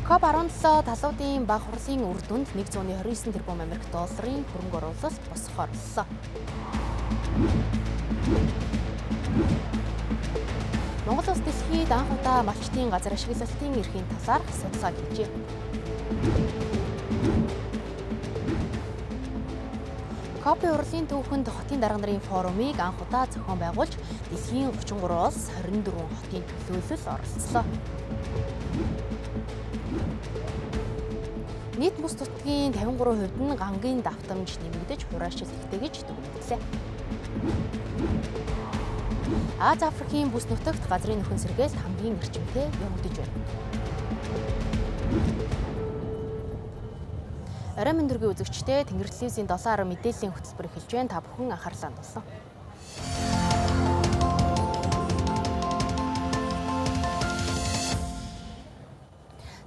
COP17 талуудын баг хурлын үр дүнд 129 тэрбум Америк долларын хөрөнгө оруулалт босгохоор боллоо. Монгол улс дэлхийд анх удаа малчтын газар ашиглалтын эрхийн талаар судалгаа хийжээ. COP урлагийн түүхэнд хотын дарга нарын форумыг анх удаа зохион байгуулж, дэлхийн 33 улс 24 хотын төлөөлөл оролцлоо. Нийт бүс нутгийн 53% нь гангийн давтамж нэмэгдэж хураашилт ихтэй гэж дүгнэлээ. Аз Африкийн бүс нутагт газрын нөхөн сэргээлт хамгийн эрчимтэй явагдаж байна. Оройн мэнд төргийн үзэгчдээ Тэнгэр телевизийн 7 мэдээллийн хөтөлбөр эхэлж байна. Та бүхэн анхаарлаа хандуулсан.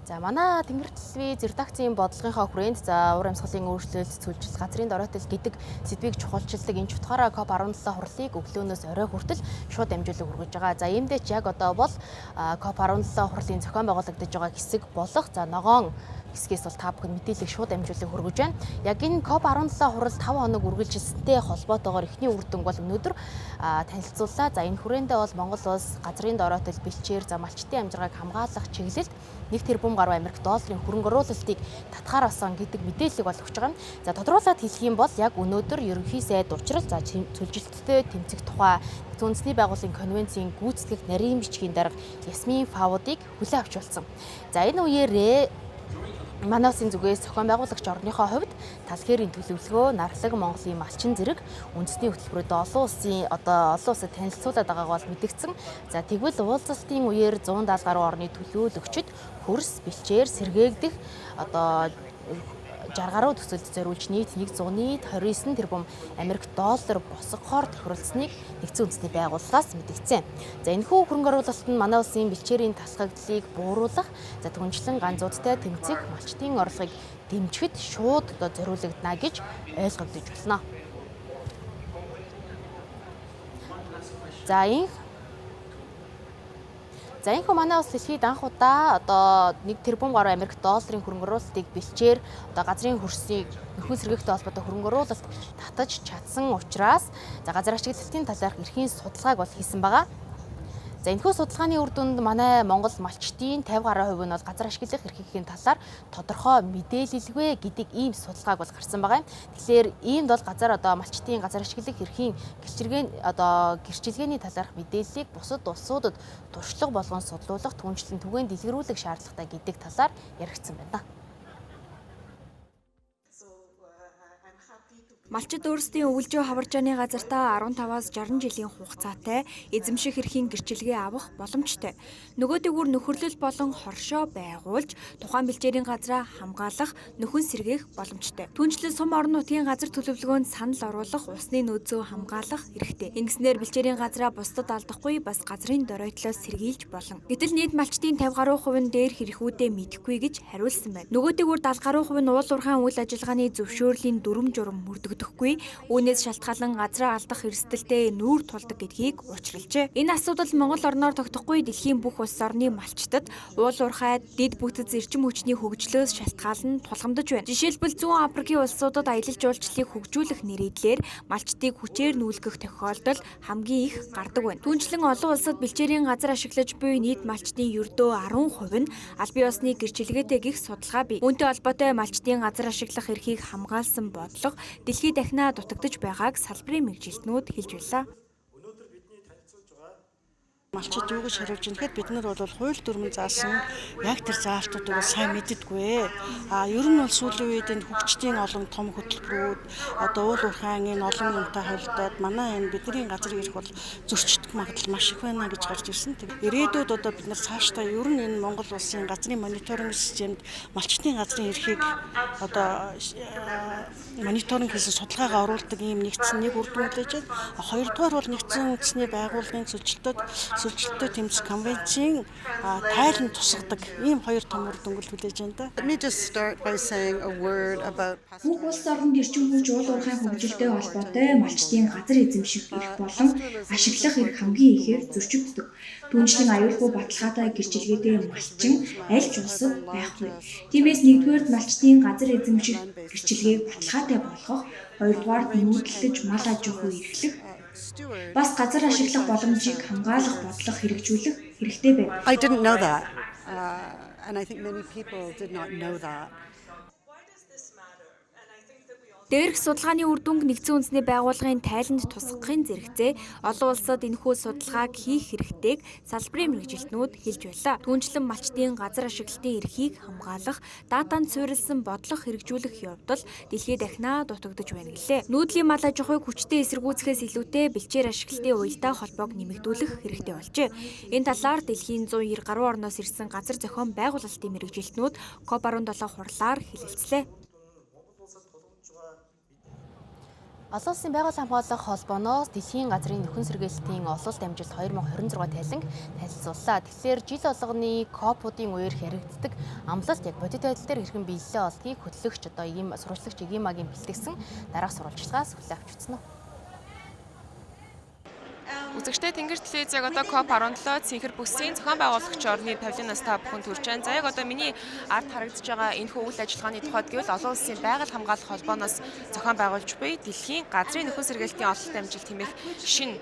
За манай Тэнгэр телевиз редакцийн бодлогынхаа хүрээнд уур амьсгалын өөрчлөлт, цөлжилт, газрын доройтол гэдэг сэдвийг чухалчилдаг энэ чухлаараа COP17 хурлыг өглөөнөөс орой хүртэл шууд дамжуулан хүргэж байгаа. За иймдээ ч яг одоо бол COP17 хурлын зохион байгуулагдаж байгаа хэсэг болох ногоон хэсгээс бол та бүхэн мэдээлэл шууд дамжуулан хүргэж байна. Яг энэ COP17 хурал 5 хоног үргэлжилсэнтэй холбоотойгоор эхний үр дүнг бол өнөөдөр танилцууллаа. За энэ хүрээндээ бол Монгол улс газрын доройтол бэлчээр малчтын амжиргааг хамгаалах чиглэлд 1 тэрбум гаруй Америк долларын хөрөнгө оруулалтыг татахаар басан гэдэг мэдээллийг бол өгч байгаа юм. За тодруулаад хэлэх юм бол яг өнөөдөр ерөнхий сайд учрал цөлжилттэй тэмцэх тухай Үндэсний байгууллагын конвенцийн гүйцэтгэх нарийн бичгийн дарга Ясмин Фаудыг хүлээн авч болсон. За энэ үеэрээ манай улсын зүгээс зохион байгуулагч орныхоо хувьд тал хэрийн төлөвлөгөө, нарлаг Монголын малчин зэрэг үндэсний хөтөлбөрөд олон улсад танилцуулаад байгааг бол мэдгдсэн. За тэгвэл уулзалтын үеэр 170 гаруй орны төлөөлөгчид хөрс, бэлчээр сэргээгдэх 60 гаруй төсөлд зориулж нийт 129 тэрбум Америк доллар босгохоор тохиролцсныг нэгдсэн үндэсний байгууллагаас мэдгдсэн. За энэхүү хөрөнгө оруулалт нь манай улсын бэлчээрийн тасгаглалыг бууруулах, түншлэн ганцуудтай тэмцэх малчтын орлогыг дэмжихэд шууд зориулагдана гэж ойлгогдож байна. За энэхүү манай улс дэлхийд анх удаа 1 тэрбум гаруй Америк долларын хөрөнгө оруулалтыг бэлчээр газрын хөрсийг нөхөн сэргээхтэй холбоотой хөрөнгө оруулалт татаж чадсан учраас газар ашиглалтын талаарх эрхийн судалгааг бол хийсэн байгаа. За энэхүү судалгааны үр дүнд манай Монгол малчтын 50 гаруй хувь нь бол газар ашиглах эрхийн талаар тодорхой мэдээлэлгүй гэдэг ийм судалгааг бол гарсан байгаа юм. Тэгэхээр иймд бол малчтын газар ашиглах эрхийн гэрчилгээний талаарх мэдээллийг бусад улсуудад туршлага болгон судлуулах, түнчлэн түгээн дэлгэрүүлэх шаардлагатай гэдэг талаар яригдсан байна. Малчид өөрсдийн өвөлжөө хаваржааны газартаа 15-аас 60 жилийн хугацаатай эзэмших эрхийн гэрчилгээ авах боломжтой. Нөгөө дээгүүр нөхөрлөл болон хоршоо байгуулж тухайн бэлчээрийн газраа хамгаалах, нөхөн сэргээх боломжтой. Түүнчлэн сум орон нутгийн газар төлөвлөгөөнд санал оруулах, усны нөөцөө хамгаалах хэрэгтэй. Ингэснээр бэлчээрийн газраа бусдад алдахгүй бас газрын доройтлоос сэргийлж болно. Гэтэл нийт малчдын 50 гаруй хувь нь дээр хэрэгүүдээ мэдэхгүй гэж хариулсан байна. Нөгөө дээгүүр 70 гаруй хувь нь уул уурхайн үйл ажиллагааны зөвшөөрлийн дүрм журам мөрдөгдөхгүй. Үүнээс шалтгаалan газраа алдах эрсдэлтэй нүүр тулдаг гэдгийг учруулжээ. Энэ асуудал Монгол орноор тогтохгүй дэлхийн бүх улс орны малчтад уул уурхай, дэд бүтэц эрчим хүчний хөгжлөөс шалтгаалan тулгамдж байна. Жишээлбэл зүүн Африкийн улсуудад аялал жуулчлалыг хөгжүүлэх нэрийдлээр малчтыг хүчээр нүүлгэх тохиолдол хамгийн их гардаг байна. Түүнчлэн олон улсад бэлчээрийн газар ашиглаж буй нийт малчтын ердөө 10% нь аль бие усны гэрчилгээтэй гэх судалгаа бий. Үүнтэй холбоотой малчтын газар ашиглах эрхийг хамгаалсан бодлого дэлхийд дахинаа дутагдж байгааг салбарын мэргэжилтнүүд хэлж байлаа. Малчид юу гэж хариулж байгаа гэхэд бид нар бол хууль дүрмэн заасан яг тэр заалтуудыг сайн мэддэггүй. Ер нь бол сүүлийн үед энэ хөгжтийн олон том хөтөлбөрүүд уул уурхайн энэ олон юмтай холбоотой манай энэ бидний газрын эрх бол зөрчигдөх магадлал маш их байна гэж гарч ирсэн. Ирээдүйд бид нар цаашдаа ер нь энэ Монгол улсын газрын мониторинг системд малчтын газрын эрхийг мониторинг хийсэн судалгаагаа оруулдаг ийм нэгдсэн нэг үр дүн хүлээж байна. Хоёрдугаар бол нэгдсэн үндэсний байгууллагын цөлжилтөд Сүлжилттэй тэмцэх конвенцийн тайланд тусгадаг ийм хоёр том үр дүнгэл хүлээж байна да. Let me just start by saying a word about Бүх улс орнд эрчим хүч уул уурхай хөгжилтэй холбоотой малчдын газар эзэмших эрх болон ашиглах эрх хамгийн ихээр зөрчигддөг. Түүнчлэн аюулгүй баталгаатай гэрчлэгээтэй малчин аль ч улсад байхгүй. Тиймээс нэгдүгээр малчдын газар эзэмших гэрчлэгийг баталгаатай болгох, хоёрдугаард нүүдэлж мал аж ахуй эрхлэх, бас газар ашиглах боломжийг хамгаалах бодлого хэрэгжүүлэх хэрэгтэй байна. I didn't know that. And I think many people did not know that. Дээрх судалгааны үр дүнг нэгдсэн үндэсний байгууллагын тайланд тусгахын зэрэгцээ олон улсад энэхүү судалгааг хийх хэрэгтэйг салбарын мэргэжилтнүүд хэлж байлаа. Түүнчлэн малчдын газар ашиглалтын эрхийг хамгаалах, датанд суурилсан бодлого хэрэгжүүлэх явдал дэлхийд дахинаа дутагдж байна гэлээ. Нүүдлийн мал аж ахуйг хүчтэй эсэргүүцэхээс илүүтэй бэлчээр ашиглалтын уялдаа холбоог нэмэгдүүлэх хэрэгтэй болжээ. Энэ талаар дэлхийн 190 гаруй орноос ирсэн газар зохион байгуулалтын мэргэжилтнүүд COP17 хурлаар хэлэлцлээ. Олон улсын байгууллагын хамгаалах холбооноос дэлхийн газрын нөхөн сэргээлтийн ололт амжилт 2026 тайланг танилцууллаа. Тэгэхээр жил болгоны COP-уудын үеэр хэрэгждэг амлалт яг бодит байдал дээр хэрхэн биелэлээ олдгийг хөтлөгч ийм сурвалжлагч Эгимагийн бэлтгэсэн дараах сурвалжлагаас хүлээн авч үзсэн нь. Үзэгчтэй Тэнгэр телевиз яг одоо COP17 цэнхэр бүсийн зохион байгуулагч орны павильонаас та бүхэн төрж байна. За яг одоо миний ард харагдаж байгаа энэхүү үйл ажиллагааны тухайд гэвэл олон улсын байгаль хамгаалах холбооноос зохион байгуулж буй дэлхийн газрын нөхөн сэргээлтийн ололт амжилт хэмээх шинэ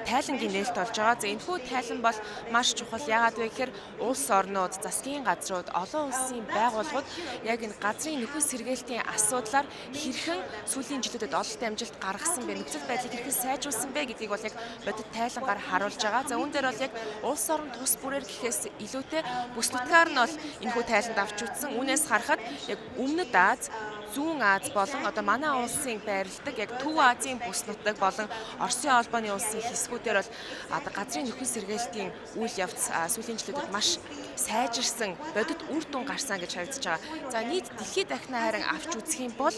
тайлангийн нээлт болж байгаа. За энэхүү тайлан бол маш чухал. Яагаад вэ гэхээр улс орнууд, засгийн газрууд, олон улсын байгууллагууд яг энэ газрын нөхөн сэргээлтийн асуудлаар хэрхэн сүүлийн жилүүдэд ололт амжилт гаргасан бэ, нөхцөл байдлыг хэрхэн сайжруулсан бэ гэдгийг бол яг бодит тайлангаар харуулж байгаа. За үүн дээр бол яг улс орон тус бүрээр гэхээс илүүтэй бүс нутгаар нь бол энэхүү тайланд авч үзсэн. Үүнээс харахад яг Өмнөд Аз, Зүүн Аз болон одоо манай улсын байрладаг яг Төв Азийн бүс нутаг болон Оросын холбооны улсын хэсгүүдээр бол одоо газрын нөхөн сэргээлтийн үйл явц сүүлийн жилүүдэд маш сайжирсан, бодит үр дүн гарсан гэж харагдаж байгаа. За нийт дэлхийд дахинаа харин авч үзэх юм бол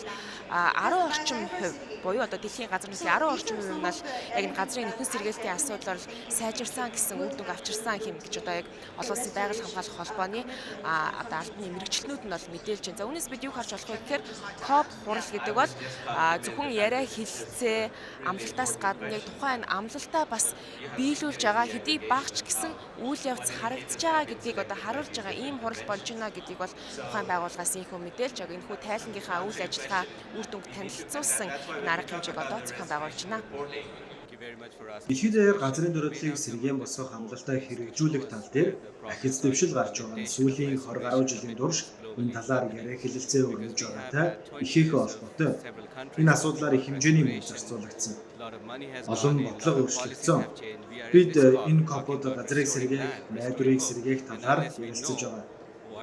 10 орчим хувь буюу одоо дэлхийн газар нутгийн 10 орчим хувь нь бол яг энэ газрын нөхөн сэргээлтийн асуудлаар сайжирсан гэсэн үр дүнг авчирсан юм гэж одоо яг олон улсын байгаль хамгаалах холбооны одоо албаны мэргэжилтнүүд нь бол мэдээлж байна. За үүнээс бид юу харж болох вэ гэхээр COP хурал гэдэг бол зөвхөн яриа хэлэлцээ амлалтаас гадна яг тухайн амлалтаа бас биелүүлж байгаа хэдий багч гэсэн үйл явц харагдаж байгаа гэдгийг одоо харуулж байгаа ийм хурал болж байна гэдгийг бол тухайн байгууллагаас ийхүү мэдээлж яг энэхүү тайлангийнхаа үйл ажиллагаа үр дүнг танилцуулсан энэ арга хэмжээг одоо зохион байгуулж байна. Дэлхийд даяар газрын дөрөлдлийг сэргээн босгох амлалтаа хэрэгжүүлэх тал дээр ахиц дэвшил гарч байгаа нь сүүлийн 20 гаруй жилийн турш энэ талаар яриа хэлэлцээ өргөж байгаатай их холбоотой. Энэ асуудлаар их хэмжээний мөнгө зарцуулагдсан. Олон бодлого өөрчлөгдсөн. Бид энэ COP-д газрыг сэргээх, найдварыг сэргээх талаар ярилцаж байгаа.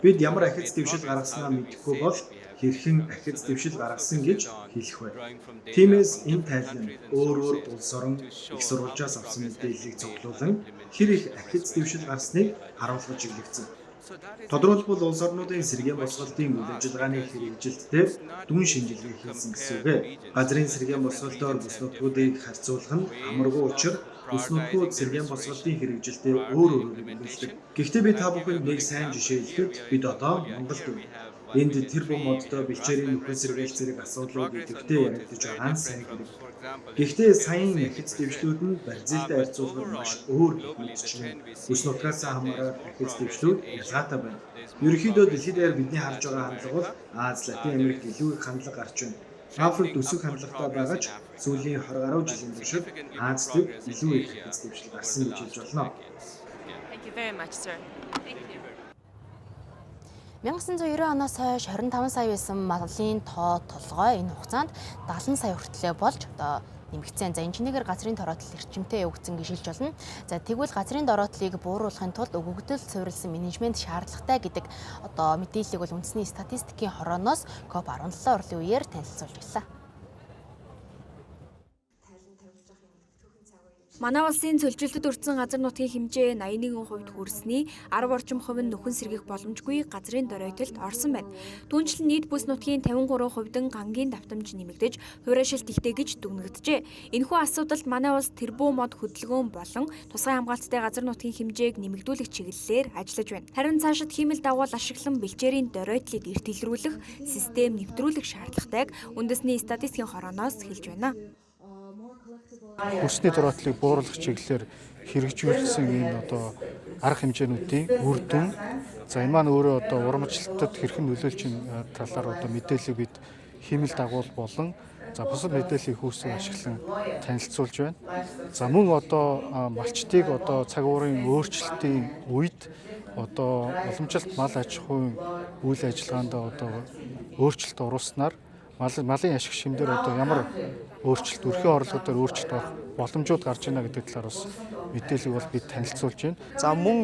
Бид ямар ахиц дэвшил гаргаснаа мэдэхгүй бол хэрхэн ахиц дэвшил гаргасан гэж хэлэх бай. Тиймээс энэ тайлан өөр улс орон их сурвалжаас авсан мэдээллийг цуглуулan хэр их ахиц дэвшил гарсныг харуулж иглэгдсэн. Тодорхойлбол улс орнуудын сэргээн босголтын үйл ажиллагааны хэрэгжилтээр дүн шинжилгээ хийсэн гэсэн үг. Газрын сэргээн босголтоор бүс нутгуудыг харьцуулах нь амаргүй учир бүс нутгууд сэргээн босголтын хэрэгжилтээр өөр нэмэгддэг. Гэхдээ би та бүхэнд нэг сайн жишээ хэлэхэд бид одоо Монголд байна. Энд тэр бум модтой бэлчээрийн нөхөн сэргээл зэрэг асуудлууд идэвхтэй яригдж байгаа нь сайн хэрэг. Гэхдээ саяын ахиц дэвшлүүд нь Бразилтай харьцуулбал маш өөр мэдчихэв. Бүс нутгаас хамааран ахиц дэвшлүүд ялгаатай байна. Ерөнхийдөө дэлхийд даяар бидний харж байгаа хандлага бол Аз, Латин Америкт илүү их хандлага гарч байна. Африкт өсөх хандлагатай байгаа ч сүүлийн 20 гаруй жилийн туршид Азад илүү их ахиц дэвшил гарсан гэж хэлж болно. Thank you very much, sir. Thank you. 1990 оноос хойш 25 сая байсан малын толгой энэ хугацаанд 70 сая хүртлээр болж одоо нэмэгдсэн. За энэ чинээгээр газрын дороотлол эрчимтэй явагдсан гэж хэлж болно. За тэгвэл газрын дороотлыг бууруулахын тулд өгөгдөл суурилсан менежмент шаардлагатай гэдэг одоо мэдээллийг бол үндэсний статистикийн хорооноос COP17 урлагийн үеэр танилцуулж байлаа. Манай улсын цөлжилтэд өртсөн газар нутгийн хэмжээ 81% хүрсний 10 орчим хувь нь нөхөн сэргийх боломжгүй газрын доройтолд орсон байна. Түүнчлэн нийт бүс нутгийн 53% гангийн давтамж нэмэгдэж, хуурайшилт ихтэй гэж дүгнэгджээ. Энэхүү асуудалд манай улс тэрбүү мод хөдөлгөөн болон тусгай хамгаалттай газар нутгийн хэмжээг нэмэгдүүлэх чиглэлээр ажиллаж байна. Харин цаашид хиймэл дагуул ашиглан бэлчээрийн доройтлыг эрт илрүүлэх, систем нэвтрүүлэх шаардлагатайг үндэсний статистикийн хорооноос хэлж байна. Хүчний доройтлыг бууруулах чиглэлээр хэрэгжүүлсэн энэ арга хэмжээнүүдийн үр дүн за энэ маань өөрөө урамчлалтад хэрхэн нөлөөлж байгаа талаар мэдээллийг бид хиймэл дагуул болон за бусад мэдээллийг хөөсөн ашиглан танилцуулж байна. За мөн малчдыг цаг уурын өөрчлөлтийн үед уламжлалт мал аж ахуйн үйл ажиллагаанд өөрчлөлт оруулснаар малын ашиг шимдэр ямар өөрчлөлт өрхийн орлогоор өөрчлөлт орох боломжууд гарч байна гэдэг талаар бас мэдээллийг бол бид танилцуулж байна. За мөн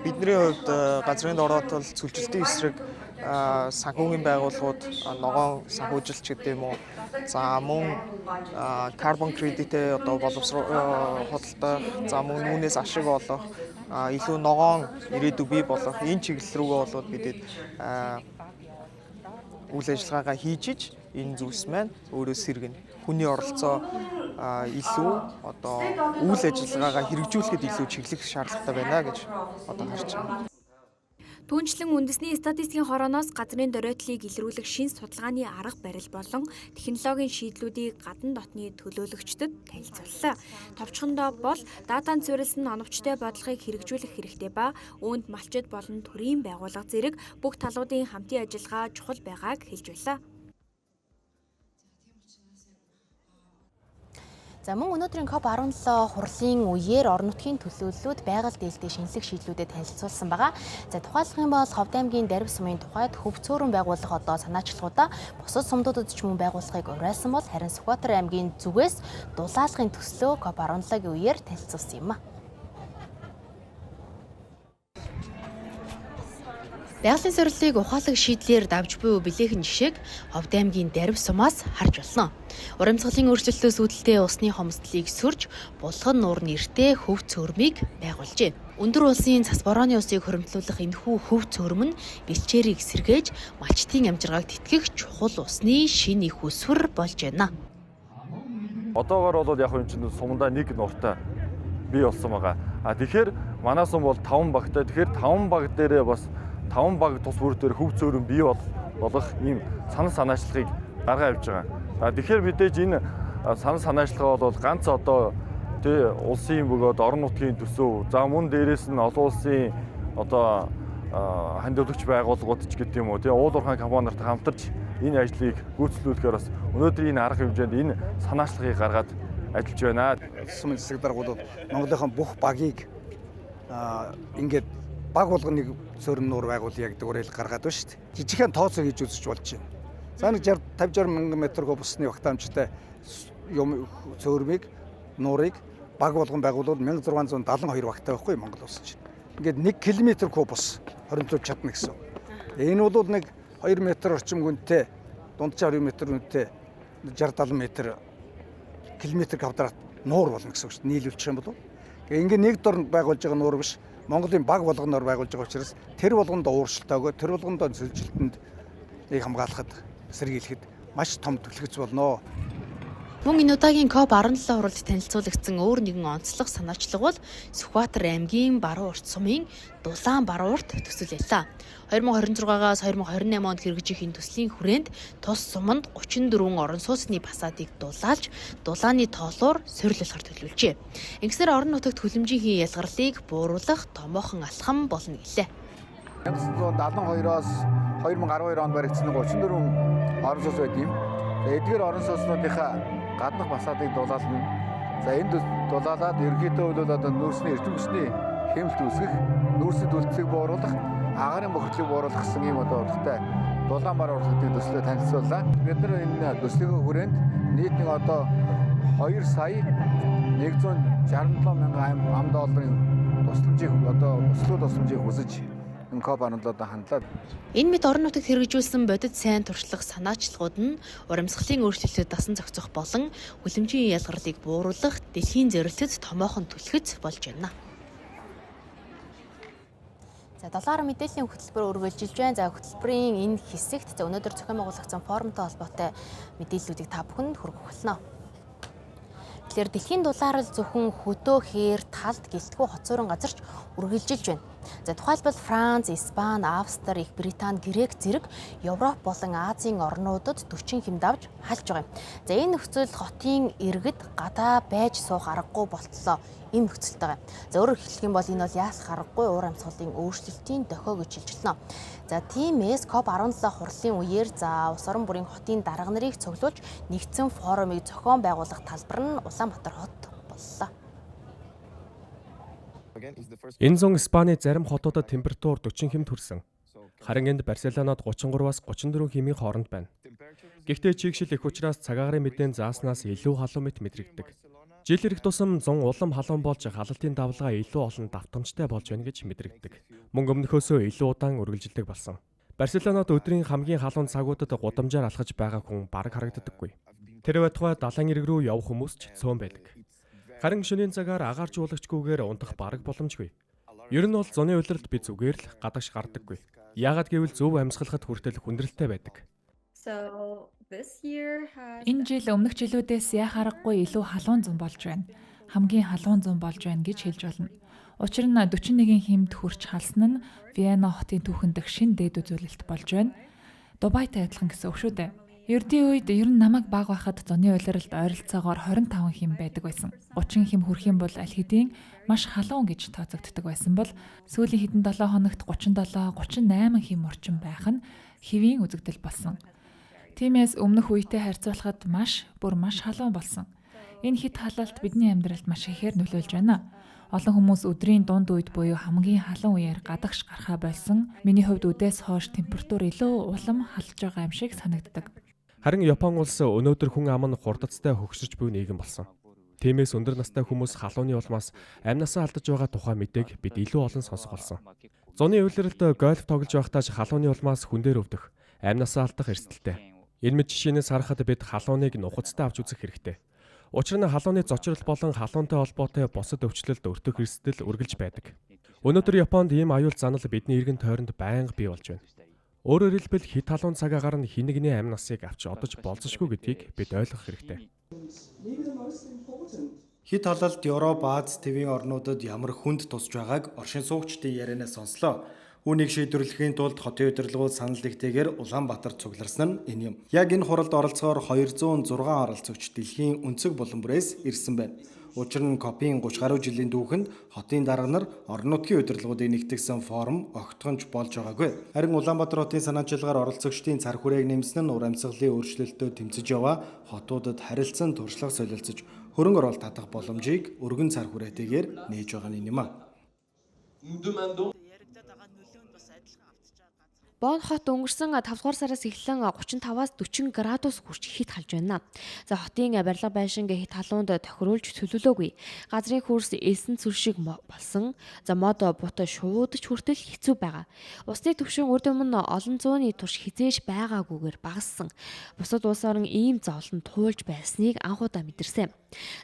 бидний хувьд газрын дороотол цөлжилтийн эсрэг санхүүгийн байгууллагууд ногоон санхүүжилт гэдэг юм уу. За мөн карбон кредитээ боловсруулах худалдах, за мөн үүнээс ашиг олох, илүү ногоон ирээдүй бий болох энэ чиглэл рүүгээ бол бидэд үйл ажиллагаагаа хийж энэ зүйлс маань өөрөө сэргэн хүний оролцоо илүү үйл ажиллагаагаа хэрэгжүүлэхэд илүү чиглэх шаардлагатай байна гэж харж байна. Түүнчлэн үндэсний статистикийн хорооноос газрын доройтлыг илрүүлэх шин судалгааны арга барил болон технологийн шийдлүүдийг гадна дотны төлөөлөгчдөд танилцууллаа. Товчхондоо бол датанд суурилсан оновчтой бодлогыг хэрэгжүүлэх хэрэгтэй ба үүнд малчид болон төрийн байгууллага зэрэг бүх талуудын хамтын ажиллагаа чухал байгааг хэлж байлаа. За мөн өнөөдрийн COP17 хурлын үеэр орон нутгийн төлөөллүүд байгаль дээлтийн шинжлэх шийдлүүдэд танилцуулсан байгаа. За тухайлах юм бол Ховд аймгийн Дарив сумын тухайд хөв цөөрөн байгуулах санаачлагуудаа бусад сумдуудад ч мөн байгуулахыг уриалсан бол харин Сүхбаатар аймгийн зүгээс дулаалгын төслөө COP17-гийн үеэр танилцуулсан юм а. Байгалийн сорилтыг ухаалаг шийдлээр давж буй билээхэн жишээг Ховд аймгийн Дарив сумаас харж болно. Урамсгалын өөрчлөлтөөс үүдэлтэй усны хомсдлыг сөрж, булган нуур нэртэй хөв цөөрмийг байгуулжээ. Өндөр улсын цас борооны усыг хоригдлуулах энэхүү хөв цөөрм нь бэлчээрийг сэргээж, малчдын амжиргааг тэтгэх чухал усны шинэ их үсвэр болж байна. Одоогоор бол яг энэ чинь сумдаа нэг нуртай бий болсон байгаа. Тэгэхээр манай сум бол 5 багтай. Тэгэхээр 5 баг дээрээ бас 5 баг тус бүр дээр хөв цөөрөн бий болох ийм санал санаачлагыг гаргаа авч байгаа. Тэгэхээр мэдээж энэ санал санаачлагаа бол ганц улсын бөгөөд орон нутгийн төсөв, за мөн дээрээс нь олон улсын хандивлагч байгууллагууд ч гэдэг юм уу, уул уурхай компаниартай хамтарч энэ ажлыг гүйцэлдүүлэхээр бас өнөөдрийн арга хэмжээнд энэ санаачлагыг гаргаад ажиллаж байна. Сумын засаг даргуудад Монголынхон бүх багийг ингээд баг болгоныг цөөрөм нуур байгуулъя гэдэг уриалга гаргаад байна шүү дээ. Жижигхэн тооцоо хийж үзэж болж байна. За нэг 50-60 мянган метр куб усны багтаамжтай цөөрмийг нуурыг баг болгон байгуулвал 1672 багтай байхгүй Монгол улс чинь. Ингээд 1 км куб ус хоригдлуулж чадна гэсэн. Энэ бол нэг 2 метр орчим гүнтэй, дунджаар 2 метр гүнтэй 60-70 метр километр квадрат нуур болно гэсэн үг шүү дээ. Нийлүүлчих юм бол. Ингээд нэг дор байгуулж байгаа нуур биш. Монголын баг болгоноор байгуулж байгаа учраас тэр болгонд ууршилтаа өгөө, тэр болгонд цөлжилтэнд хамгаалахад, сэргийлэхэд маш том түлхэц болно. Мөн энэ удаагийн COP17 хуралд танилцуулагдсан өөр нэгэн онцлог санаачлага бол Сүхбаатар аймгийн Баруун урт сумын Дулаан Баруун урт төсөл байлаа. 2026-аас 2028 онд хэрэгжих энэ төслийн хүрээнд тус суманд 34 орон сууцны фасадыг дулаалж, дулааны тоолоор суйрлуулахар төлөвлөжээ. Ингэснээр орон нутагт хүлэмжийн ялгарлыг бууруулах томоохон алхам болно гэлээ. 1972-оос 2012 онд баригдсан 34 орон сууц байд юм. Эдгээр орон сууцнуудынхаа гаднах фасадыг дулаална. За энд дулаалаад ерөнхийдөө бол нүүрсний эрдэм хүчний хэмнэлт үүсгэх, нүүрсний төлөвлөлтийг бууруулах, агарын бохирдлыг бууруулах гэсэн ийм урлагтай Дулаан Баруун урт гэдэг төслөө танилцууллаа. Бид нар энэ төслийн хүрээнд нийт нэг 2 сая 167 мянган ам долларын тусламжийг өслөө тусламжийг хүсэж COP17-д хандлаад. Энэ мэт орон нутагт хэрэгжүүлсэн бодит сайн туршлага санаачлагууд нь урамсгалын өөрчлөлтөд дасан зохицох болон хүлэмжийн ялгарлыг бууруулах дэлхийн зорилтод томоохон түлхэц болж байна. За 7 мэдээллийн хөтөлбөр үргэлжилж байна. За хөтөлбөрийн энэ хэсэгт өнөөдөр зохион байгуулагдсан форумтой холбоотой мэдээллүүдийг та бүхэнд хүргэх болно. Тэгэхээр дэлхийн дулаарл зөвхөн хөдөө хээр талд гэлтгүй хоцорон газарч үргэлжилж байна. За тухайлбал Франц, Испани, Австри, Их Британи, Грек зэрэг Европ болон Азийн орнуудад 40 хэмд авч халж байгаа юм. За энэ нөхцөл хотын иргэд гадаа байж суух аргагүй болтлоо. Ийм нөхцөлтэй байгаа. За өөрөөр хэлэх юм бол энэ бол яасах аргагүй уур амьсгалын өөрчлөлтийн дохио гэж хэлжлэнэ. За тиймээс COP17 хурлын үеэр за улс орон бүрийн хотын дарга нарыг цуглуулж нэгдсэн форумыг зохион байгуулах талбар нь Улаанбаатар хот боллоо. Энэ зун Испани зарим хотуудад температур 40 хэмт хүрсэн. Харин энд Барселонод 33-аас 34 хэмийн хооронд байна. Гэхдээ чигшил их учраас цагаагаарын мэдэн зааснаас илүү халуун мэт мэдрэгдэг. Жил ирэх тусам 100 улам халуун болж халалтын давлгаа илүү олон давтамжтай болж байна гэж мэдрэгдэг. Мөн өмнөхөөсөө илүү удаан үргэлжилдэг болсон. Барселонод өдрийн хамгийн халуун цагуудад гудамжаар алхаж байгаа хүн бараг харагддаггүй. Тэр байтугай далайн ирэг рүү явах хүмүүс ч цөөн байдаг. Харин шөнийн цагаар агаар жуулагчгүйгээр унтах бараг боломжгүй. Ер нь бол зуны улиралд би зүгээр л гадагш гардаггүй. Яагаад гэвэл зөв амьсгалахад хүртэл хүндрэлтэй байдаг. Энэ жил өмнөх жилүүдээс яах аргагүй илүү халуун зам болж байна. Хамгийн халуун зам болж байна гэж хэлж болно. Учир нь 41 хэмд хүрч халсан нь Виена хотын түүхэнд шинэ дээд үзүүлэлт болж байна. Дубайтай адилхан гэсэн үг шүү дээ. Ердийн үед ер нь намайг баг байхад зуны улиралд ойролцоогоор 25 хэм байдаг байсан. 30 хэм хүрэх юм бол аль хэдийн маш халуун гэж тооцогддог байсан бол сүүлийн хэдэн 7 хоногт 37, 38 хэм орчим байх нь хэвийн үзэгдэл болсон. Тиймээс өмнөх үетэй харьцуулахад маш халуун болсон. Энэ хэд халалт бидний амьдралд маш ихээр нөлөөлж байна. Олон хүмүүс өдрийн дунд үед буюу хамгийн халуун үеэр гадагш гарахаа болсон. Миний хувьд үдээс хойш температур илүү улам халж байгаа юм шиг санагддаг. Харин Япон улс өнөөдөр хүн ам нь хурдцтай хөгшиж буй нийгэм болсон. Тиймээс өндөр настай хүмүүс халууны улмаас амнасаа алдаж байгаа тухай мэдээг бид илүү олон сонсох болсон. Зуны улиралд гольф тоглож байхдаа халууны улмаас хүн дээр өвдөх, амнасаа алдах эрсдэлтэй. Энэ мэд жишээнээс харахад бид халууныг нухацтай авч үзэх хэрэгтэй. Учир нь халууны зочрол болон халуунтай холбоотой бусад өвчлөлд өртөх эрсдэл үргэлж байдаг. Өнөөдөр Японд ийм аюул занал бидний иргэн тойронд байнга бий болж байна. Өөрөөр хэлбэл хэд халуун цагаагаар нь хин нэгний амь насыг авч одож болзошгүй гэдгийг бид ойлгох хэрэгтэй. Хэд халалт Европ, Аз, Тэвийн орнуудад ямар хүнд тусж байгааг оршин суугчдын ярианаас сонслоо. Үүнийг шийдвэрлэхийн тулд хотын удирдлагууд санал нэгтэйгээр Улаанбаатар цугларсан нь энэ юм. Яг энэ хуралд оролцохоор 206 оролцогч дэлхийн өнцөг булан бүрээс ирсэн байна. Учир нь COP-ийн 30 гаруй жилийн дүүхэнд хотын дарга нар орон нутгийн удирдлагуудыг нэгтгэсэн форум огтхонч болж байгаагүй. Харин Улаанбаатар хотын санаачилгаар оролцогчдын цар хүрээг нэмсэн нь ур амьсгалын өөрчлөлтөд тэмцэж яваа хотуудад харилцан туршлага солилцож хөрөнгө оруулалт татах боломжийг өргөн цар хүрээтэйгээр нээж байгаа юм а. Бон хот өнгөрсөн 5 дугаар сараас эхлэн 35-аас 40 градус хүрч хит халж байна. За хотын барилга байшинг хит халуунд тохируулж төлөвлөөгүй. Газрын хөрс элсэн цүл шиг болсон. За мод бут шуудж хүртэл хэцүү байгаа. Усны түвшин урд өмнө олон зууны турш хизээж байгаагүйгээр багассан. Бусад улс орн ийм зовлон туулж байсныг анхудаа мэдэрсэн.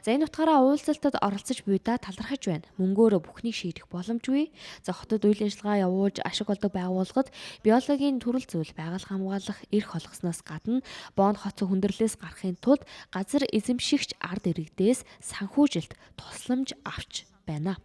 За энэ утгаараа уулзалтад оролцож буйдаа талархаж байна. Мөнгөөр бүхнийг шийдэх боломжгүй. За хотод үйл ажиллагаа явуулж ашиг олдог байгууллагад биологийн төрөл зүйл байгаль хамгаалах эрх олгосноос гадна Бон хот хүндрэлээс гарахын тулд газар эзэмшигч ард иргэдээс санхүүжилт тусламж авч байна.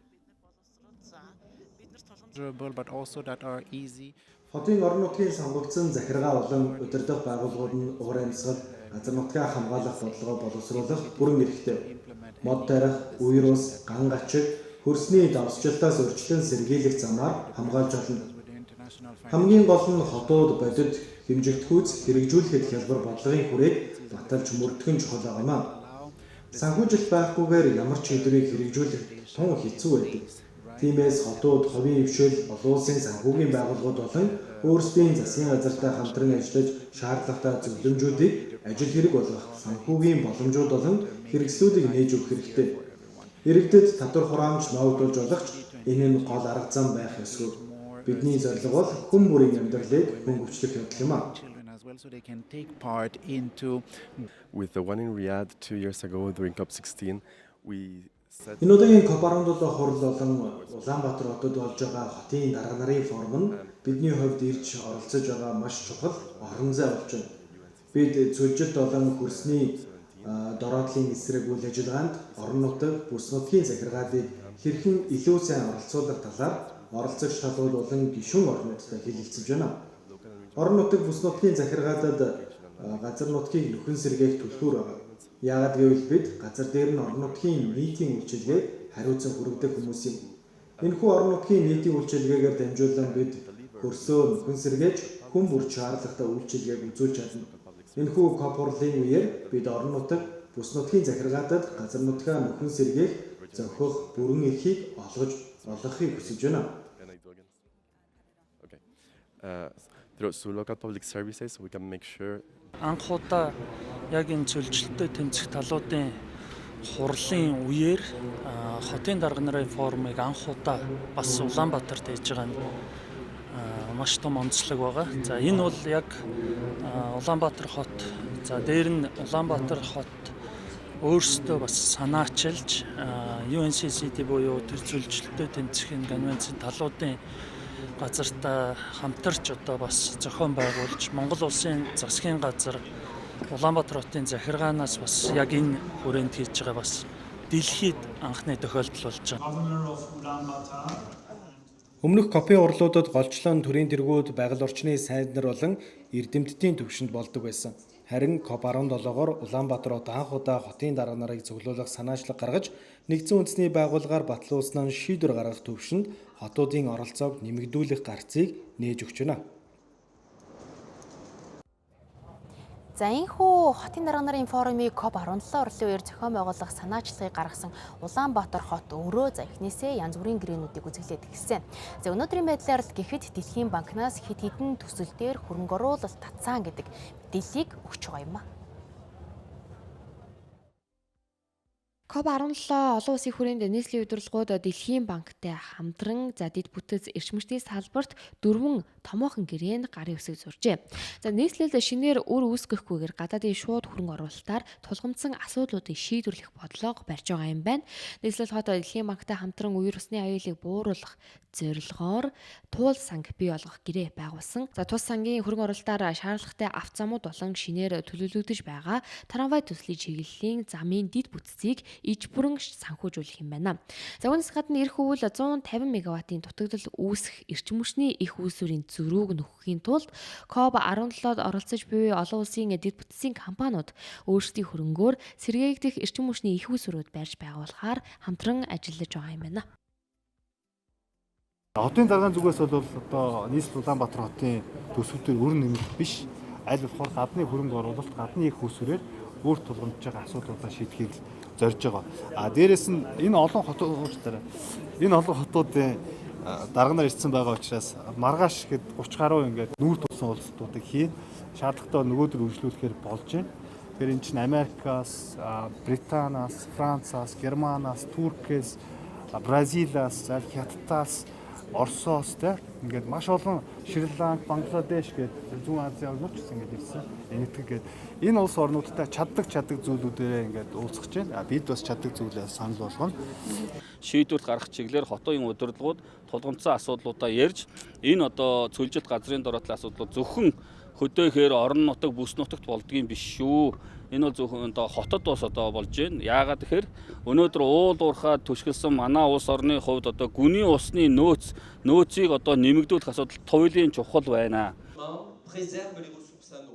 Хотын орон нутгийн сонгогдсон захиргаа болон удирдах байгууллагууд нь ур амьсгал, газар нутгаа хамгаалах бодлогоо боловсруулах бүрэн эрхтэй. Мод тарих, үер ус, ган гачиг, хөрсний давсчлалтаас урьдчилан сэргийлэх замаар хамгаалж болно. Хамгийн гол нь хотууд бодит хэмжигдэхүйц хэрэгжүүлэхэд хялбар бодлогын хүрээг баталж мөрдөх нь чухал байна. Санхүүжилт байхгүйгээр ямар ч хэдвэрийг хэрэгжүүлэх тун хэцүү байдаг. Тиймээс хотууд хувийн хвшил, олон улсын санхүүгийн байгууллагууд болон өөрсдийн засгийн газартай хамтран ажиллаж шаардлагатай зөвлөмжүүдийг ажил хэрэг болгох санхүүгийн боломжууд болон хэрэгслүүдийг нээж өгөх хэрэгтэй. Иргэдэд татвар хураамж ноогдуулж болох ч энэ нь гол арга зам байх ёсгүй. Бидний зорилго бол хүн бүрийн амьдралыг хөнгөвчлөх явдал юм а. With the one in Riyadh 2 years ago during COP16, Энэ удаагийн COP17 хурал болон Улаанбаатар хотод болж байгаа хотын дарга нарын форум нь бидний хувьд ирж оролцож байгаа маш чухал орон зай болж байна. Бид зөвлөлт болон хөрсний дороодлын эсрэг үйл ажиллагаанд орон нутаг, бүс нутгийн захиргаалыг хэрхэн илүү сайн оролцуулах талаар оролцогч талууд болон гишүүн орнуудтай хэлэлцэж байна. Орон нутаг, бүс нутгийн захиргаалаад газар нутгийг нөхөн сэргээх түлхүүр байгаа. Яагаад гэвэл бид газар дээр нь орон нутгийн нийтийн үйлчилгээг хариуцан хүргэдэг хүмүүс юм. Энэхүү орон нутгийн нийтийн үйлчилгээгээр дамжуулан бид хөрсөө нөхөн сэргээж хүн бүр шаардлагатай үйлчилгээг үзүүлж чадна. Энэхүү COP хурлын үеэр бид орон нутаг, бүс нутгийн захиргаатад газар нутгаа нөхөн сэргээх зохих бүрэн эрхийг олгохыг хүсэж байна. Through local public services, we can make sure анхудаа яг энэ зөвлөлтөд тэмцэх талуудын хурлын үеэр хотын дарга нарын форумыг анхудаа бас Улаанбаатарт хийж байгаа нь маш том онцлог байгаа. За энэ бол яг Улаанбаатар хот, за дээр нь Улаанбаатар хот өөрсдөө бас санаачилж UNCCD буюу тэр зөвлөлтөд тэмцэхийн конвенцийн талуудын газартаа хамтарч одоо бас зохион байгуулж Монгол улсын засгийн газар Улаанбаатар хотын захиргаанаас бас яг энэ хүрээнд хийж байгаа бас дэлхийд анхны тохиолдол болж байгаа. Өмнөх COP-ийн урлуудад голчлон төрийн тэргүүд байгаль орчны сайд нар болон эрдэмтдийн төвшөнд болдог байсан. Харин COP17-оор Улаанбаатар хот анх удаа хотын дарга нарыг зөвлөх санаачлаг гаргаж нэгдсэн үндэсний байгууллагаар батлуулсан нь шийдвэр гаргах төвшөнд хотуудын оролцоог нэмэгдүүлэх гарцыг нээж өгч байна. За энэхүү хотын дарга нарын форумыг COP17 урлагийн үеэр зохион байгуулах санаачлагыг гаргасан Улаанбаатар хот өөрөө за эхнээсээ янз бүрийн гэрээнүүдийг үзэглээд эхэлсэн. За өнөөдрийн байдлаар л гэхэд Дэлхийн банкнаас хэд хэдэн төсөл дээр хөрөнгө оруулалт татсан гэдэг мэдээллийг өгч байгаа юм а. COP17 олон улсын хүрээнд нийслэлийн удирдлагууд Дэлхийн банктай хамтран за дэд бүтэц эрчимчдийн салбарт 4 томоохон гэрээнд гарын үсэг зуржээ. За нийслэлд шинээр үр үүсгэхгүйгээр гадаадын шууд хөрөнгө оруулалтаар тулгамдсан асуудлуудыг шийдвэрлэх бодлого барьж байгаа юм байна. Нийслэл хот Дэлхийн банктай хамтран үер усны аюулыг бууруулах зорилгоор туул санг бий болгох гэрээ байгуулсан. За тус сангийн хөрөнгө оруулалтаар шаардлагатай авто замууд болон шинээр төлөвлөгдөж байгаа трамвай төслийн чиглэлийн замын дэд бүтцийг иж бүрэн санхүүжүүлэх юм байна. За үүнээс гадна ирэх үйл 150 мегаваттын дутагдал үүсэх эрчим хүчний их үүсвэрийн зөрүүг нөхөхийн тулд COP17-д оролцож буй олон улсын дэд бүтцийн компаниуд өөрсдийн хөрөнгөөр сэргээгдэх эрчим хүчний их үүсвэрүүд барьж байгуулахаар хамтран ажиллаж байгаа юм байна. Хотын дарганы зүгээс бол одоо нийслэл Улаанбаатар хотын төсвүүдээр өр нэмэлт биш, аль болохоор гадны хөрөнгө оруулалт, гадны их үүсвэрээр өөр тулгамдж байгаа асуудлуудаа шийдэхийг зорж байгаа. Дээрээс нь энэ олон хотуудын дарга нар ирсэн байгаа учраас маргааш гээд 30 гаруй ингээд нүүр тулсан уулзалтуудыг хийн. Шаардлагатай нөгөөдөр үргэлжлүүлэхээр болж байна. Тэгэхээр энэ чинь Америкаас, Британаас, Францаас, Германаас, Туркээс, Бразилаас, Хятадаас, Оросоос ингээд маш олон Шри-Ланк, Бангладеш гэдэг зүүн Азийн улсууд ч ингээд ирсэн. Энэ улс орнуудтай чаддаг зүйлүүдээр ингээд уулзах гэж байна. Бид бас чаддаг зүйлээ санал болгоно. Шийдвэрт гарах чиглэлээр хотын удирдлагууд тулгамдсан асуудлуудаа ярьж энэ одоо цөлжилт газрын дороотлын асуудлууд зөвхөн хөдөөхээр орон нутаг, бүс нутагт болдгийн биш шүү. Энэ бол зөвхөн одоо хотод бас одоо болж байна. Яагаад тэгэхээр өнөөдөр уул уурхаад түшгэлсэн манай улс орны хувьд одоо гүний усны нөөцийг одоо нэмэгдүүлэх асуудал туйлын чухал байна.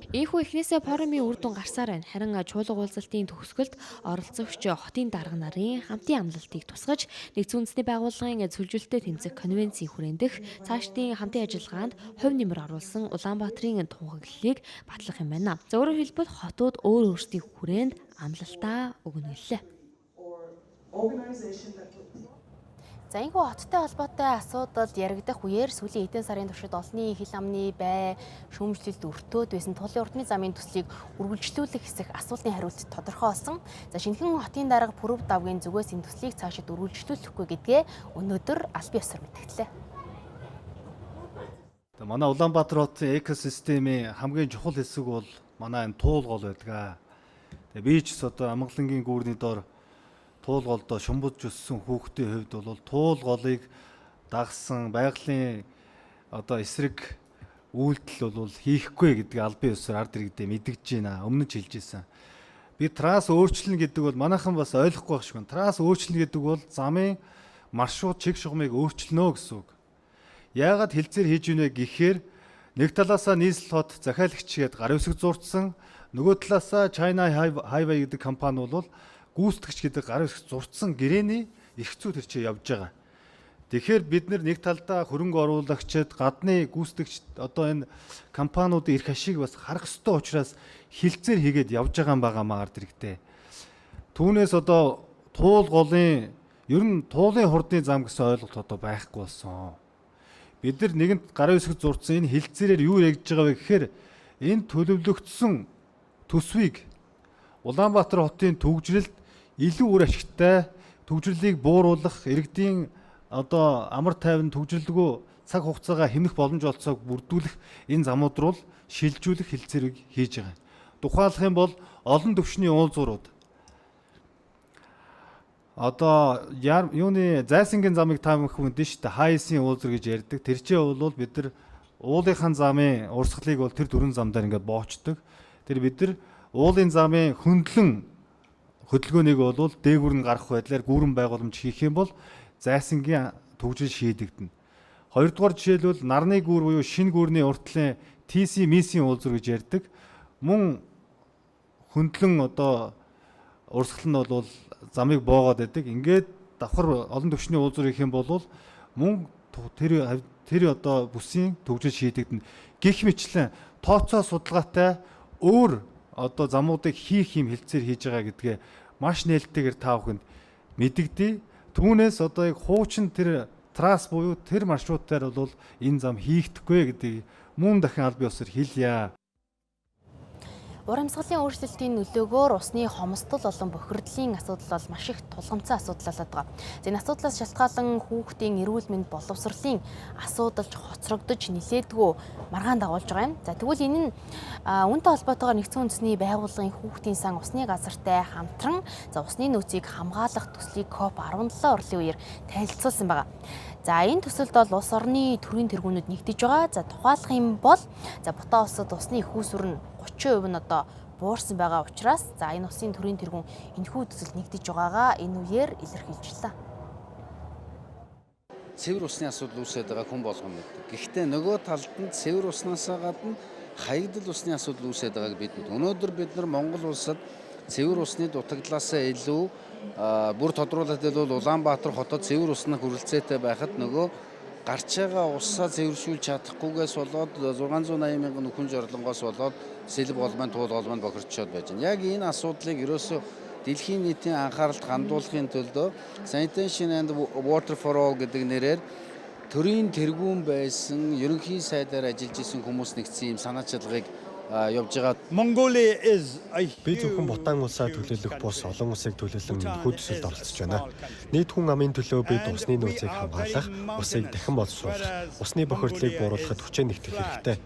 Ийхүү эхнээсээ форумын үр дүн гарсаар байна. Харин чуулга уулзалтын төгсгөлд оролцогч хотын дарга нарын хамтын амлалтыг тусгаж нэгдсэн үндэсний байгууллагын зөвлөлтөд тэмцэх конвенцийн хүрэндэх цаашдын хамтын ажиллагаанд хувь нэмэр оруулсан Улаанбаатарын тунхаглалыг батлах юм байна. За өөрөөр хэлбэл хотууд өөр өөрсдийн хүрээнд амлалтаа өгнө гэлээ. За энэхүү хоттой холбоотой асуудалд яригдах үеэр сүүлийн хэдэн сарын туршид олонний хил амны бай шүүмжлэлд өртөөд байсан тулын уртны замын төслийг үргэлжлүүлэх хэсэг асуултын хариулт тодорхой болсон. За шинэхэн хотын дарга Пүрэв давгийн зүгээс энэ төслийг цаашид үргэлжлүүлэхгүй гэдгээ өнөөдөр аль бие усар мэдгдлээ. Манай Улаанбаатар хотын экосистемийн хамгийн чухал хэсэг бол манай энэ туул гол байдаг. Тэгээ би ч одоо Амгалангийн гүүрний дор туулголдоо шумбудж өссөн хүүхдийн хувьд бол туулголыг дагсан байгалийн одоо эсрэг үйлдэл бол хийхгүй гэдэг албан ёсоор ард иргэдээ мэдгэж байна. Өмнө нь хэлж ирсэн. Би транс өөрчлөн гэдэг бол манайхан бас ойлгохгүй байх шиг байна. Транс өөрчлөн гэдэг бол замын маршрут чиг шугамыг өөрчлөнө гэсэн үг. Яагаад хилцээр хийж ийнэ гэхээр нэг талаасаа нийслэл хот захиалагч гээд гар үсэг зурцсан, нөгөө талаасаа China Highway гэдэг компани бол гүйцэтгэгч гэдэг гар үсэг зурцсан гэрээний эрх зүй төр чи явж байгаа. Тэгэхээр бид нэг талдаа хөрөнгө оруулагчид, гадны гүйцэтгэгч одоо энэ компаниудын эрх ашиг бас харах ёстой учраас хилцээр хийгээд явж байгаа юм байгаамаа ард иргэдээ. Түүнээс одоо туул голын ер нь туулын хурдны зам гэсэн ойлголт одоо байхгүй болсон. Бид нар нэгэнт гарын үсэг зурцсан энэ хилцээрээр юу яригдж байгаа вэ гэхээр энэ төлөвлөгдсөн төсвийг Улаанбаатар хотын төвөгжрэлд илүү үр ашигтай төвөгжрлийг бууруулах иргэдийн одоо амар тайван төвжирлэгөө цаг хугацаагаа хэмнэх боломж олцоог бүрдүүлэх энэ замууд руу шилжүүлэх хилцээрийг хийж байгаа. Тухайлах юм бол олон төвшний уулзуурууд одоо юуны Зайсангийн замыг таамаг хүндэн шүү дээ. Хайсын уулзур гэж ярьдаг. Тэр чинь бол бид нар уулынхан замын урсгалыг бол тэр дөрвөн замдаар ингээд боочдөг. Тэр бид нар уулын замын хөндлөн хөдөлгөөнийг бол дээгүүр нь гарах байдлаар гүүрэн байгууламж хийх юм бол Зайсангийн төвжил шийдэгдэнэ. Хоёрдугаар жишээлбэл нарны гүүр буюу шинэ гүүрний уртлын TC мисийн уулзур гэж ярьдаг. Мөн хөндлөн одоо урсгал нь бол замыг боогоод байдаг. Ингээд давхар олон төвчний уулзур их юм бол мөн тэр одоо бүсийн төвжил шийдэгдэнэ. Гэх мэтлэн тооцоо судалгаатай өөр одоо замуудыг хийх юм хилцээр хийж байгаа гэдгээ маш нээлттэйгээр та бүхэнд мэдэгдээ. Түүнээс одоо хуучин тэр трасс буюу тэр маршрутаар бол энэ зам хийгдэхгүй гэдгийг мөн дахин албан ёсоор хэлье. Ур амьсгалын өөрчлөлтийн нөлөөгөөр усны хомсдол болон бохирдлын асуудал бол маш их тулгамцсан асуудал болоод байгаа. Энэ асуудлаас шалтгаалan хүүхдийн эрүүл мэнд боловсролын асуудалж хоцрогдож нилээдгүй маргаан дагуулж байгаа юм. За тэгвэл энэ нь үүнтэй холбоотойгоор нэгдсэн үндэсний байгууллагын хүүхдийн сан усны газартай хамтран усны нөөцийг хамгаалах төслийг COP17 урлагийн үеэр танилцуулсан байгаа. За энэ төсөлд бол улс орны төрийн тэргүүнүүд нэгдэж байгаа. За тухайлах юм бол Бутаа улсад усны их үүсвэр нь 30% нь одоо буурсан байгаа учраас энэ усын төрийн тэргүүн энэхүү төсөл нэгдэж байгаагаа энэ үеэр илэрхийлжлээ. Цэвэр усны асуудал үүсээд байгаа хүн болгон мэддэг. Гэхдээ нөгөө талд нь цэвэр уснаас гадна хаягдл усны асуудал үүсээд байгааг бид мэд. Өнөөдөр бид нар Монгол улсад цэвэр усны дутагдлаасаа илүү бүр тодруулаад хэлбэл Улаанбаатар хотод цэвэр уснах хүрэлцээтэй байхад нөгөө гарч байгаа усаа цэвэршүүлж чадахгүйгээс болоод 680 мянган нөхөн жорлонгоос болоод сэлб голмын туул голмын бохирчод байж байна. Яг энэ асуудлыг ерөөсөө дэлхийн нийтийн анхааралд хандуулахын тулд Sanitation and Water for All гэдэг нэрээр төрийн тэргүүн байсан ерөнхий сайдаар ажиллаж исэн хүмүүс нэгдсэн юм санаачилгааг явж байгаа. Би зөвхөн Бутаан улсаа төлөөлөх бус олон улсыг төлөөлөн энэхүү төсөлд оролцож байна. Нийт хүн амын төлөө бид усны нөөцийг хамгаалах, усыг дахин боловсруулах, усны бохирдлыг бууруулахад хүчээ нэгтгэх хэрэгтэй.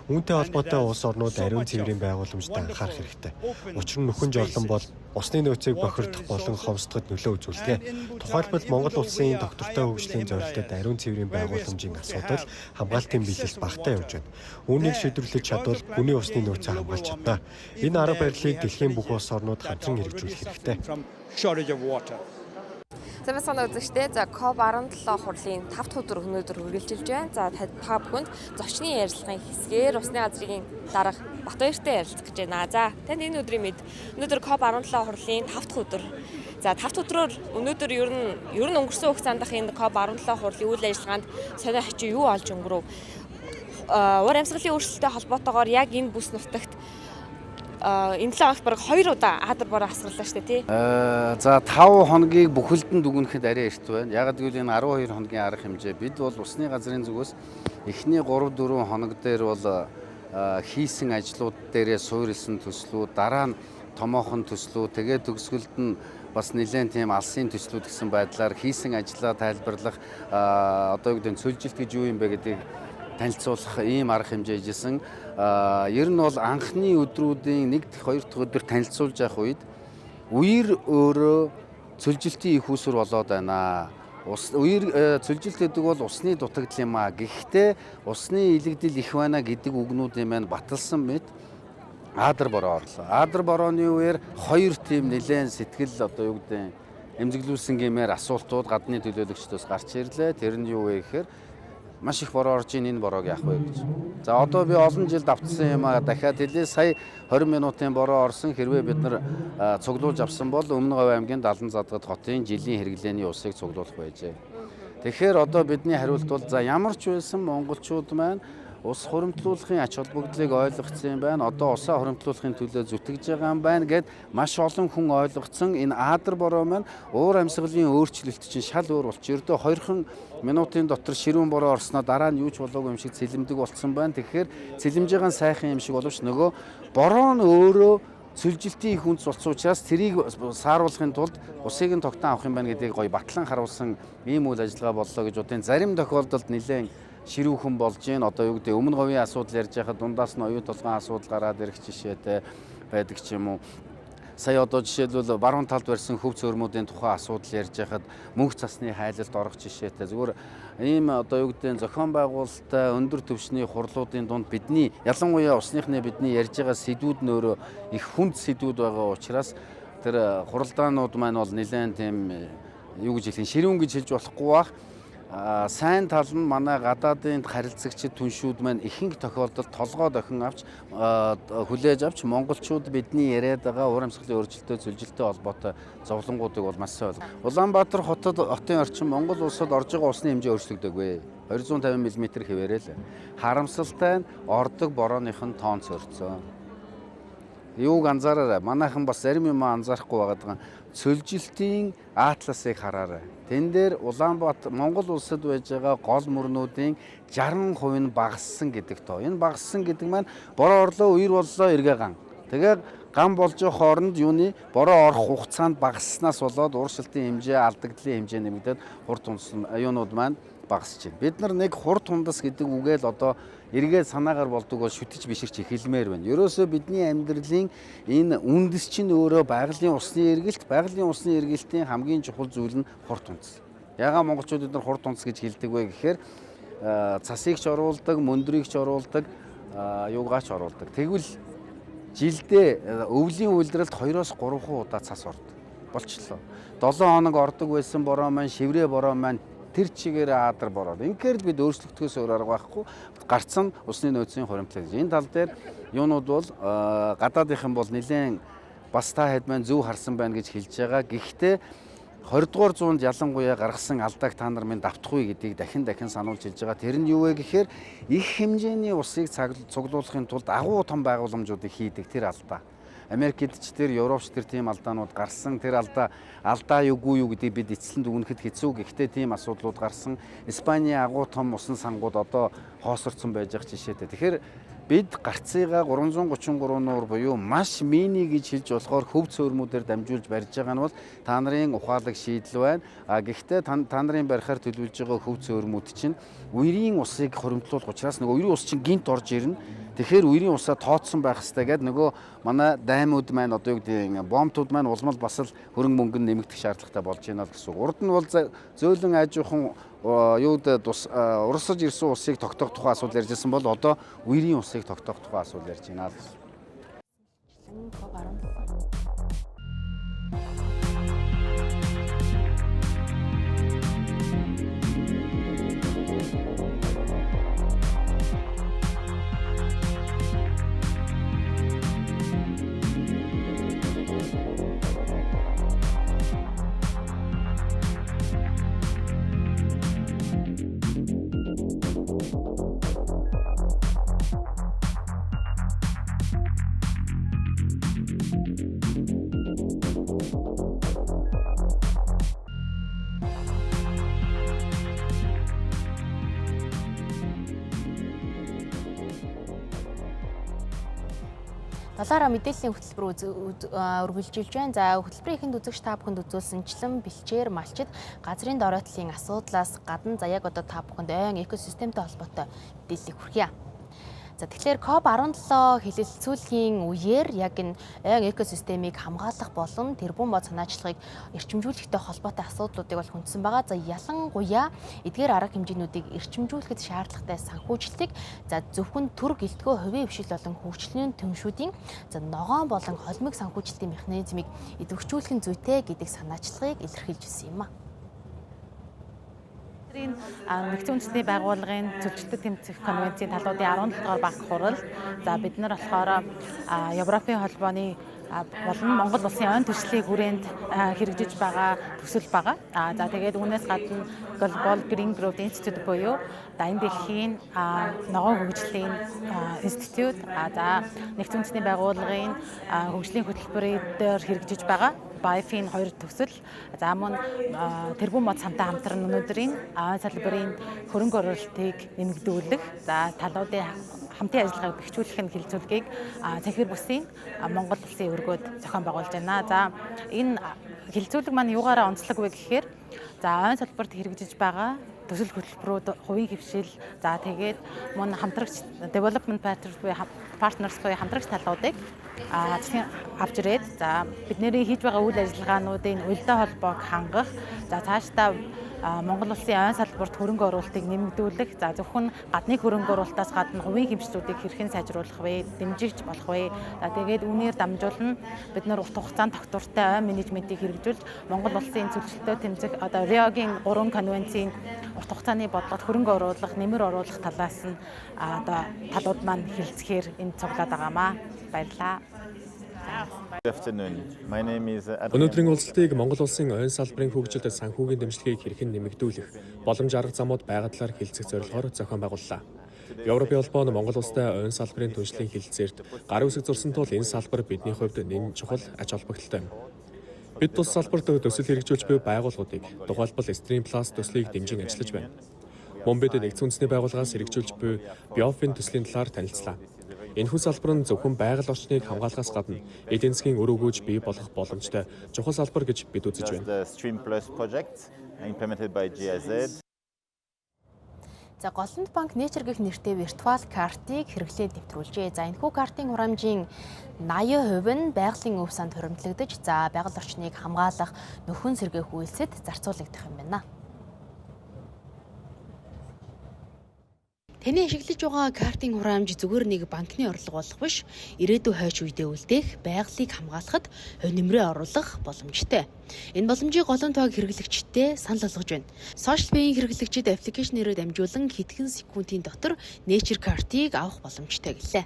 Үүнтэй холбоотой улс орнууд ариун цэврийн байгууламжид анхаарах хэрэгтэй. Учир нь нөхөн жорлон бол усны нөөцийг бохирдох болон хомсдоход нөлөө үзүүлдэг. Тухайлбал Монгол улсын доктортой хөгжлийн зорилтод ариун цэврийн байгууламжийн асуудал хамгаалтын биелэлт багтаа явж байна. Үүнийг шийдвэрлэж чадвал хүний усны нөөцөө хамгаалж чадна. Энэ арга барилыг дэлхийн бүх улс орнууд хамтран хэрэгжүүлэх хэрэгтэй. Замсана үзэгчдээ COP17 хурлын 5 өдөр өнөөдөр үргэлжилж байна. За та бүхэнд зочны ярилцлагын хэсгээр усны газрын дарга Батбаяртай ярилцах гэж байна. За танд энэ өдрийн мэд өнөөдөр COP17 хурлын 5 өдөр. За 5 өдрөөр өнөөдөр ер нь өнгөрсөн хугацаанд энэ COP17 хурлын үйл ажиллагаанд сонио хачи юу олж өнгөрөв? Ур амьсгалын өөрчлөлттэй холбоотойгоор яг энэ бүс нутагт энэ 7 хоногт бараг 2 удаа аадар бороо асгарлаа шүү дээ тий. За 5 хоногийг бүхэлдэн дүгнэхэд арай эрт байна. Яг гэвэл энэ 12 хоногийн арга хэмжээ бид бол усны газрын зүгээс эхний 3-4 хоног дээр бол хийсэн ажлууд дээрээ суурилсан төслүүд, дараа нь томоохон төслүүд, тэгээд төгсгөлд нь бас нэлээд тийм алсын төслүүд гэсэн байдлаар хийсэн ажлаа тайлбарлах одоо юу гэдэг нь цөлжилт гэж юу юм бэ гэдгийг танилцуулах ийм арга хэмжээ хийжсэн. Ер нь бол анхны өдрүүдийн 1 дахь 2 дахь өдөр танилцуулж явах үед үер өөрөө цөлжилтийн их усүр болоод байна. Цөлжилт гэдэг бол усны дутагдал юм а. Гэхдээ усны илэгдэл их байна гэдэг үгнүүдийн маань баталсан мэт Аадар бороо орлоо. Аадар борооны үеэр хоёр тийм нэлээд сэтгэл одоо юу гэдэг эмзэглүүлсэн гэмээр асуултууд гадны төлөөлөгчдөөс гарч ирлээ. Тэр нь юу вэ гэхээр маш их бороо орж ийн энэ бороог яах вэ гэж. За одоо би олон жил давтсан юм а дахиад хэлээ. Сая 20 минутын бороо орсон. Хэрвээ бид нар цуглуулж авсан бол Өмнө Говь аймгийн Далан Задгад хотын жилийн хэрэглээний усыг цуглуулах байжээ. Тэгэхээр одоо бидний хариулт бол за ямар ч байсан монголчууд маань ус хуримтлуулахын ач холбогдлыг ойлгоцсон юм байна. Одоо усаа хуримтлуулахын төлөө зүтгэж байгаа юм байна гэд маш олон хүн ойлгоцсон. Энэ Аадар бороо маань уур амьсгалын өөрчлөлт чинь шал өөр болчих. Ердөө 2 минутын дотор ширүүн бороо орсноо дараа нь юу ч болоогүй юм шиг цэлэмдэг болсон байна. Тэгэхээр цэлэмж байгаа сайхан юм шиг боловч нөгөө бороо нь өөрөө цөлжилтийн их үндэс болсон учраас тэрийг сааруулахын тулд усыг нь тогтоон авах юм байна гэдгийг гоё батлан харуулсан ийм үйл ажиллагаа боллоо гэж бодیں۔ Зарим тохиолдолд нэлээд ширүүхэн болж гин одоо юу гэдэг Өмнө Говийн асуудал ярьж байхад дундаас нь оюу толгойн асуудал гараад ирэх жишээтэй байдаг ч юм уу. Сая одоо жишээлбэл баруун талд барьсан хөв цөөрмүүдийн тухай асуудал ярьж байхад мөнх цасны хайлалт орох жишээтэй зүгээр ийм одоо юу гэдэг зохион байгуулалттай өндөр түвшний хурлуудын дунд бидний ялангуяа усныхны бидний ярьж байгаа сэдвүүд нь өөрөө их хүнд сэдвүүд байгаа учраас тэр хуралдаанууд маань бол нэлээд тийм юу гэж хэлэх ширүүн гэж хэлж болохгүй бах. Сайн тал нь манай гадаадын харилцагчид түншүүд маань ихэнх тохиолдолд толгой дохин авч хүлээж авч монголчууд бидний яриад байгаа уур амьсгалын өөрчлөлттэй цөлжилттэй холбоотой зовлонгуудыг бол маш сайн ойлгоо. Улаанбаатар хотын орчин Монгол улсад орж байгаа усны хэмжээ өөрчлөгдөөгүй. 250 мм хэвээрээ л. Харамсалтай нь ордог борооных нь тоон цорцсон. Юуг анзаараарай. Манайхан бас зарим юм анзаарахгүй байгаа. Цөлжилтийн атласыг хараарай. Тэн дээр Улаанбаатар Монгол улсад байж байгаа гол мөрнүүдийн 60% нь багассан гэдэг тоо. Энэ багассан гэдэг маань бороо орлоо, үер боллоо, эргээ ган. Тэгээд ган болж байгаа хооронд юуны бороо орох хугацаанд багасснаас болоод ууршилтын хэмжээ, алдагдлын хэмжээ нэмэгдээд хурд тундас юунууд маань багасч байна. Бид нар нэг хурд тундас гэдэг үгээл одоо эргээд санаагаар болдог бол шүтэж биширч эхэлмээр байна. Ерөөсөө бидний амьдралын энэ үндэс чинь өөрөө байгалийн усны эргэлт, байгалийн усны эргэлтийн хамгийн чухал зүйл нь хурд тундас. Яагаад монголчууд бид нар хурд тундас гэж хэлдэг вэ гэхээр цасыг ч оруулдаг, мөндрийг ч оруулдаг, юугаач оруулдаг. Тэгвэл жилдээ өвлийн үйлдвэрлэлд 2-3 удаа цас ордог. Болчлоо. 7 хоног ордог байсан бороо маань, шиврээ бороо маань тэр чигээр Аадар бороод. Инхээр бид өөрчлөгдөхөөс өөр арга байхгүй. Гарцсан усны нөөцийн хуримтлал. Энэ тал дээр юунууд бол гадаадынхан бол нэлээд бас та хэд маань зөв харсан байна гэж хэлж байгаа. Гэхдээ 20 дугаар зуунд ялангуяа гаргасан алдааг та нар минь давтахгүй гэдгийг дахин сануулж хэлж байгаа. Тэр нь юу вэ гэхээр их хэмжээний усыг цуглуулахын тулд агуу том байгууламжуудыг хийдэг тэр алдаа. Америкт ч тэр Европч тэр тийм алдаанууд гарсан. Тэр алдаа юугүй юу гэдгийг бид эцэлэнд өгнөхөд хэцүү. Гэхдээ тийм асуудлууд гарсан. Испаний агуу том усан сангууд одоо хоосорсон байж байгаа жишээтэй. Тэгэхээр бид гарцыгаа 333 нуур буюу маш мини гэж хэлж болохоор хөв цөөрмүүдээр дамжуулж барьж байгаа нь бол та нарын ухаалаг шийдэл байна. Гэхдээ та нарын барихаар төлөвлөж байгаа хөв цөөрмүүд чинь үерийн усыг хуримтлуулах учраас нөгөө үерийн ус чинь гинт орж ирнэ. Тэгэхээр үерийн усаа тооцсон байх хэрэгтэй гэдэг нөгөө манай даймууд маань одоо юу гэдэг бомтууд маань улмал бас л хөрөнгө мөнгө нэмэгдэх шаардлагатай болж байна л гэсэн. Урд нь бол зөөлөн ажуухан урсаж ирсэн усыг тогтоох тухай асуудал ярьжсэн бол одоо үерийн усыг тогтоох тухай асуудал ярьж байна л гэсэн. Талаараа мэдээллийн хөтөлбөр үргэлжилж байна. За хөтөлбөрийн эхэнд үзэгч та бүхэнд үзүүлсэнчлэн бэлчээр малчид газрын доройтлын асуудлаас гадна за яг одоо та бүхэнд ойн экосистемтэй холбоотой мэдээллийг хүргье. За тэгэхээр COP17 хэлэлцүүлгийн үеэр яг энэ ойн экосистемийг хамгаалах болон тэрбум бод санаачлагыг эрчимжүүлэхтэй холбоотой асуудлуудыг бол хүндсэн байгаа. За ялангуяа эдгээр арга хэмжээнүүдийг эрчимжүүлэхэд шаардлагатай санхүүжилтийг за зөвхөн төр гэлтгөө хувийн хвшил болон хөгжлийн төвшүүдийн за ногоон болон холимог санхүүжилтийн механизмыг идэвхжүүлэх нь зүйтэй гэдэг санаачлагыг илэрхийлж ирсэн юм а. Нэгдсэн үндэсний байгууллагын зөвлөлтөд тэмцэх конвенцийн талуудын 17 дугаар банк хурал. За бид нар болохоор Европын холбооны болон Монгол улсын ойн төслийг хүрээнд хэрэгжиж байгаа төсөл байгаа. За тэгээд үүнээс гадна Global Green Growth Institute буюу энэ дэлхийн ногоон хөгжлийн институт за нэгдсэн үндэсний байгууллагын хөгжлийн хөтөлбөрийн дээр хэрэгжиж байгаа. Байфийн 2 төсөл за мөн тэрбум мод самтай хамтран өнөөдрийн ойн салбарын хөрөнгө оруулалтыг нэмэгдүүлэх за талуудын хамтын ажиллагааг бэхжүүлэх нь хилцүүлгийг цэнхэр бүсийн Монгол улсын өргөд зохион байгуулж байна. За энэ хилцүүлэг маань юугаараа онцлог вэ гэхээр за ойн салбарт хэрэгжиж байгаа төсөл хөтөлбөрүүд хувийн хвшил за тэгээд мөн хамтрагч development partners буюу хамтрагч талуудыг авч ирээд за бидний хийж байгаа үйл ажиллагаануудын уялдаа холбоог хангах за цаашдаа Монгол улсын ойн салбарт хөрөнгө оруулалтыг нэмэгдүүлэх за зөвхөн гадны хөрөнгө оруулалтаас гадна хувийн хэмжлүүдийг хэрхэн сайжруулах вэ дэмжигч болох вэ за тэгээд үүнээр дамжуулан бид нар урт хугацаанд тогтвортой ойн менежментийг хэрэгжүүлж Монгол улсын зөвлөлтөд тэмцэх одоо Риогийн 3 конвенцийн урт хугацааны бодлогод хөрөнгө оруулах нэмэр оруулах талаас нь одоо талууд маань хилцэхээр энд цуглаад байгаамаа баярлалаа. Өнөөдрийн уулзалтыг Монгол улсын ойн салбарын хөгжилд санхүүгийн дэмжлэгийг хэрхэн нэмэгдүүлэх боломж арга замууд байгаа талаар хэлцэх зорилгоор зохион байгууллаа. Европын холбоо нь Монгол улстай ойн салбарын түншлэлийн хэлэлцээрт гар үсэг зурсан тул энэ салбар бидний хувьд нэн чухал ач холбогдолтой юм. Бид тус салбарт төсөл хэрэгжүүлж буй байгууллагуудыг тухайлбал Stream Plus төслийг дэмжин ажиллаж байна. Мөн бид нэгдсэн үндэсний байгууллагаас хэрэгжүүлж буй Биофин төслийн талаар танилцлаа. Энэхүү салбар нь зөвхөн байгаль орчныг хамгаалахаас гадна эдийн засгийн үр өгөөж бий болох боломжтой чухал салбар гэж бид үзэж байна. За Голланд банк Nature гэх нэртэй виртуал картыг хэрэглээд нэвтрүүлжээ. За энэхүү картын хурамжийн 80% нь байгалийн өв санд хуримтлагдаж за байгаль орчныг хамгаалах нөхөн сэргээх үйлсэд зарцуулагдах юм байна. Таны ашиглаж байгаа картын хураамж зүгээр нэг банкны орлого болох биш, ирээдүйн хойш үедээ үлдээх байгалыг хамгаалахад хувь нэмрээ оруулах боломжтой. Энэ боломжийг Голланд банк хэрэглэгчдэд санал болгож байна. Social Pay-ийн хэрэглэгчид аппликейшнээрээ дамжуулан хэдхэн секундын дотор Nature картыг авах боломжтой гэлээ.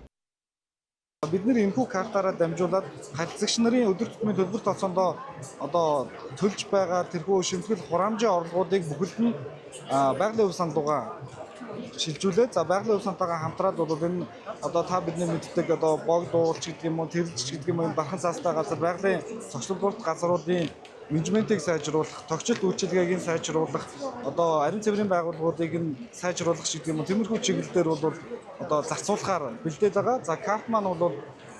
Бид нэр энэхүү картаараа дамжуулаад харилцагч нарын өдөр тутмын төлбөр тооцоондоо одоо төлж байгаа тэрхүү шимтгэл хураамжийн орлогуудыг бүхэлд нь байгалийн өв сандуугаа шилжүүлээд за байгалийн өв сантайгаа хамтраад бол энэ одоо та бидний мэддэг одоо бог дуулч гэдэг юм уу тэрэлж гэдэг юм уу дархан цаастай газар байгалийн цогцлборт газруудын менежментийг сайжруулах, тогтцол үйлчилгээг нь сайжруулах, одоо ариун цэврийн байгууллагуудыг нь сайжруулах гэдэг юм уу тиймэрхүү чиглэлээр бол одоо зарцуулахаар бэлдээд байгаа. За карт маань бол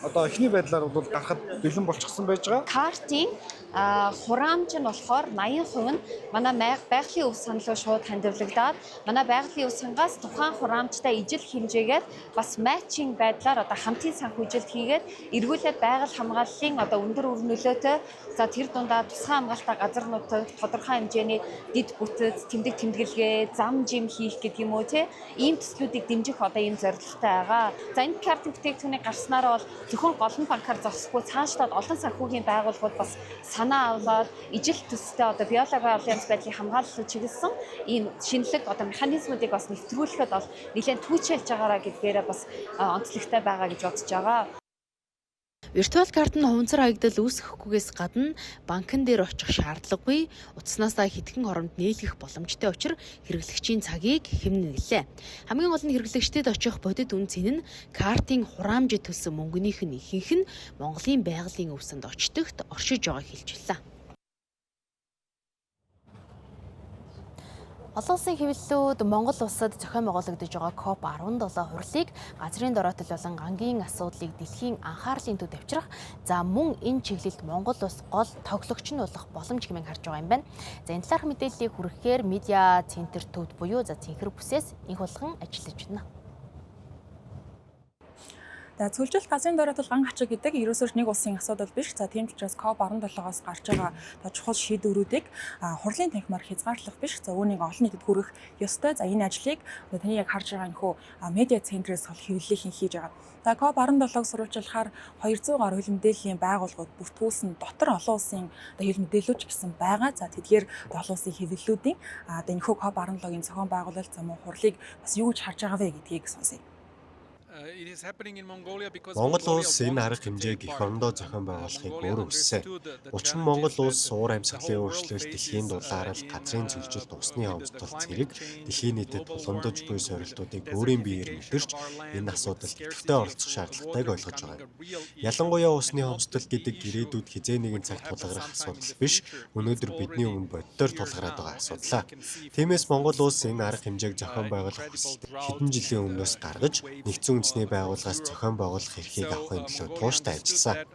одоо эхний байдлаар бол гарахад бэлэн болчихсон байж байгаа. Картын хураамж нь болохоор 80% нь манай байгалийн өв сан руу шууд хандивлагдаад манай байгалийн өв сангаас тухайн хураамжтай ижил хэмжээгээр бас матчинг байдлаар одоо хамтын санхүүжилт хийгээд эргүүлээд байгаль хамгааллын одоо өндөр үр нөлөөтэй за тэр дундаа тусгай хамгаалалтаа газарнуудад тодорхой хэмжээний дид бүтэц, тэмдэг тэмдэглэгээ, зам жим хийх гэдэг юм уу те ийм төслүүдийг дэмжих одоо ийм зорилготой байгаа. За энэ картын бүтээгдэхүүний гарснараа бол зөвхөн Голланд банкар зогсохгүй цаашлаад олон санхүүгийн байгууллагууд бас санаа аваад ижил төстэй одоо биологийн алианс байдлыг хамгаалалт чиглэсэн ийм шинэлэг одоо механизмуудыг бас нэвтрүүлэхэд бол нэлээд түүчилж байгаараа гэдгээрээ бас онцлогтой байгаа гэж бодож байгаа. Виртуал карт нь хуванцар хаягдал үүсгэхгүйгээс гадна банкн дээр очих шаардлагагүй, утаснасаа хэдхэн хоромд нийлгэх боломжтой учраа хэрэглэгчийн цагийг хэмнэн гэлээ. Хамгийн гол нь хэрэглэгчдэд очих бодит үнцэн нь картын хураамж төлсөн мөнгөнийх нь ихэнх нь Монголын байгалийн өв санд очдогт оршиж байгааг хэлжлээ. Олон улсын хэвлэлүүд Монгол улсад зохион байгуулагдаж байгаа COP17 хурлыг газрын дороотэл болон ангийн асуудлыг дэлхийн анхаарлын төвд авчрах за мөн энэ чиглэлд Монгол улс гол тоглогч нь болох боломж хэмээн харж байгаа юм байна. За энэ талаарх мэдээллийг хүргэхээр медиа центр төвд буюу за цэнхэр бүсээс инх болгон ажиллаж байна. За цөлжилт газрын дороотол ган ачиг гэдэг ерөөсөө нэг улсын асуудал биш. За тийм ч учраас COP17-оос гарч байгаа чухал шийдвэрүүдийг хурлын танхимаар хязгаарлах биш. За үүнийг олон нийтэд хүргэх ёстой. За энэ ажлыг таны яг харж байгаа нөхөө медиа центрээс хол хэвлэлийн хийж байгаа. За COP17-г сурвалжлахаар 200 гаруй хөл мэдээллийн байгууллагууд бүртгүүлсэн дотор олон улсын хөл мэдээлэлч гэсэн байгаа. За тэдгээр олон улсын хэвлэлүүдийн энэхүү COP17-гийн зохион байгуулалт замун хурлыг бас юу гэж харж байгаа вэ гэдгийг сонсъё. Монгол улс энэ арга хэмжээг эх орондоо зохион байгуулахыг өөрөө хүссэн. Учир нь Монгол улс уур амьсгалын өөрчлөлт дэлхийн дулаарал газрын цөлжилт усны хомсдол зэрэг дэлхийн нийтэд тулгамдж буй сорилтуудыг өөрийн биеэр мэдэрч энэ асуудалд идэвхтэй оролцох шаардлагатайг ойлгож байгаа. Ялангуяа усны хомсдол гэдэг ирээдүйд хизээ нэгэн цагт тулгарах асуудал биш, өнөөдөр бидний өмнө боддоор тулгараад байгаа асуудал. Тиймээс Монгол улс энэ арга хэмжээг зохион байгуулах хүсэлт хэдэн жилийн өмнөөс гаргаж нэгдсэн үндэсний байгууллагаас зохион байгуулах эрхийг авахын төлөө тууштай ажилласан.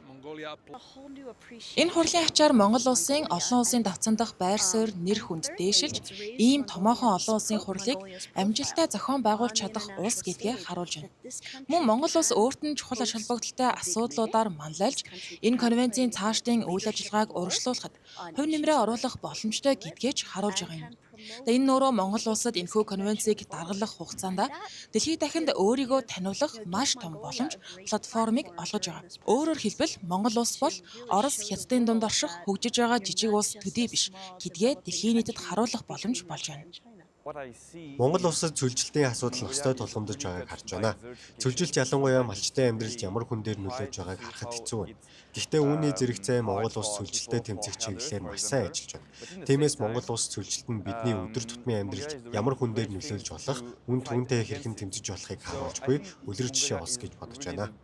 Энэ хурлын ачаар Монгол улсын олон улсын давцан дахь байр суурь нэр хүнд дээшилж, ийм томоохон олон улсын хурлыг амжилттай зохион байгуулж чадах улс гэдгээ харуулж байна. Мөн Монгол улс өөрт нь чухал ач холбогдолтой асуудлуудаар манлайлж, энэ конвенцийн цаашдын үйл ажиллагааг урагшлуулахад хувь нэмрээ оруулах боломжтой гэдгээ ч харуулж байгаа юм. Энэ нөрөө Монгол улсад энэхүү конвенцийг даргалах хугацаанд дэлхийд дахинд өөрийгөө таниулах маш том боломж платформыг олгож байгаа. Өөрөөр хэлбэл Монгол улс бол Орос, Хятадын дунд орших хөгжиж байгаа жижиг улс төдий биш гэдгээ дэлхийн нийтэд харуулах боломж болж байна. Монгол улсад цөлжилтийн асуудал ностой тулгамдж байгааг харж байна. Цөлжилт ялангуяа малчтай амьдралд ямар хүн дээр нөлөөж байгааг харахад хэцүү байна. Гэхдээ үүний зэрэгцээ Монгол улс цөлжилтөд тэмцэх чиглэлээр маш сайн ажиллаж байна. Тиймээс Монгол улс цөлжилт нь бидний өдөр тутмын амьдралд ямар хүн дээр нөлөөлж болох, үн түүнтэй хэрхэн тэмцэж болохыг харуулж буй үлрэг жишээ олс гэж бодож байна.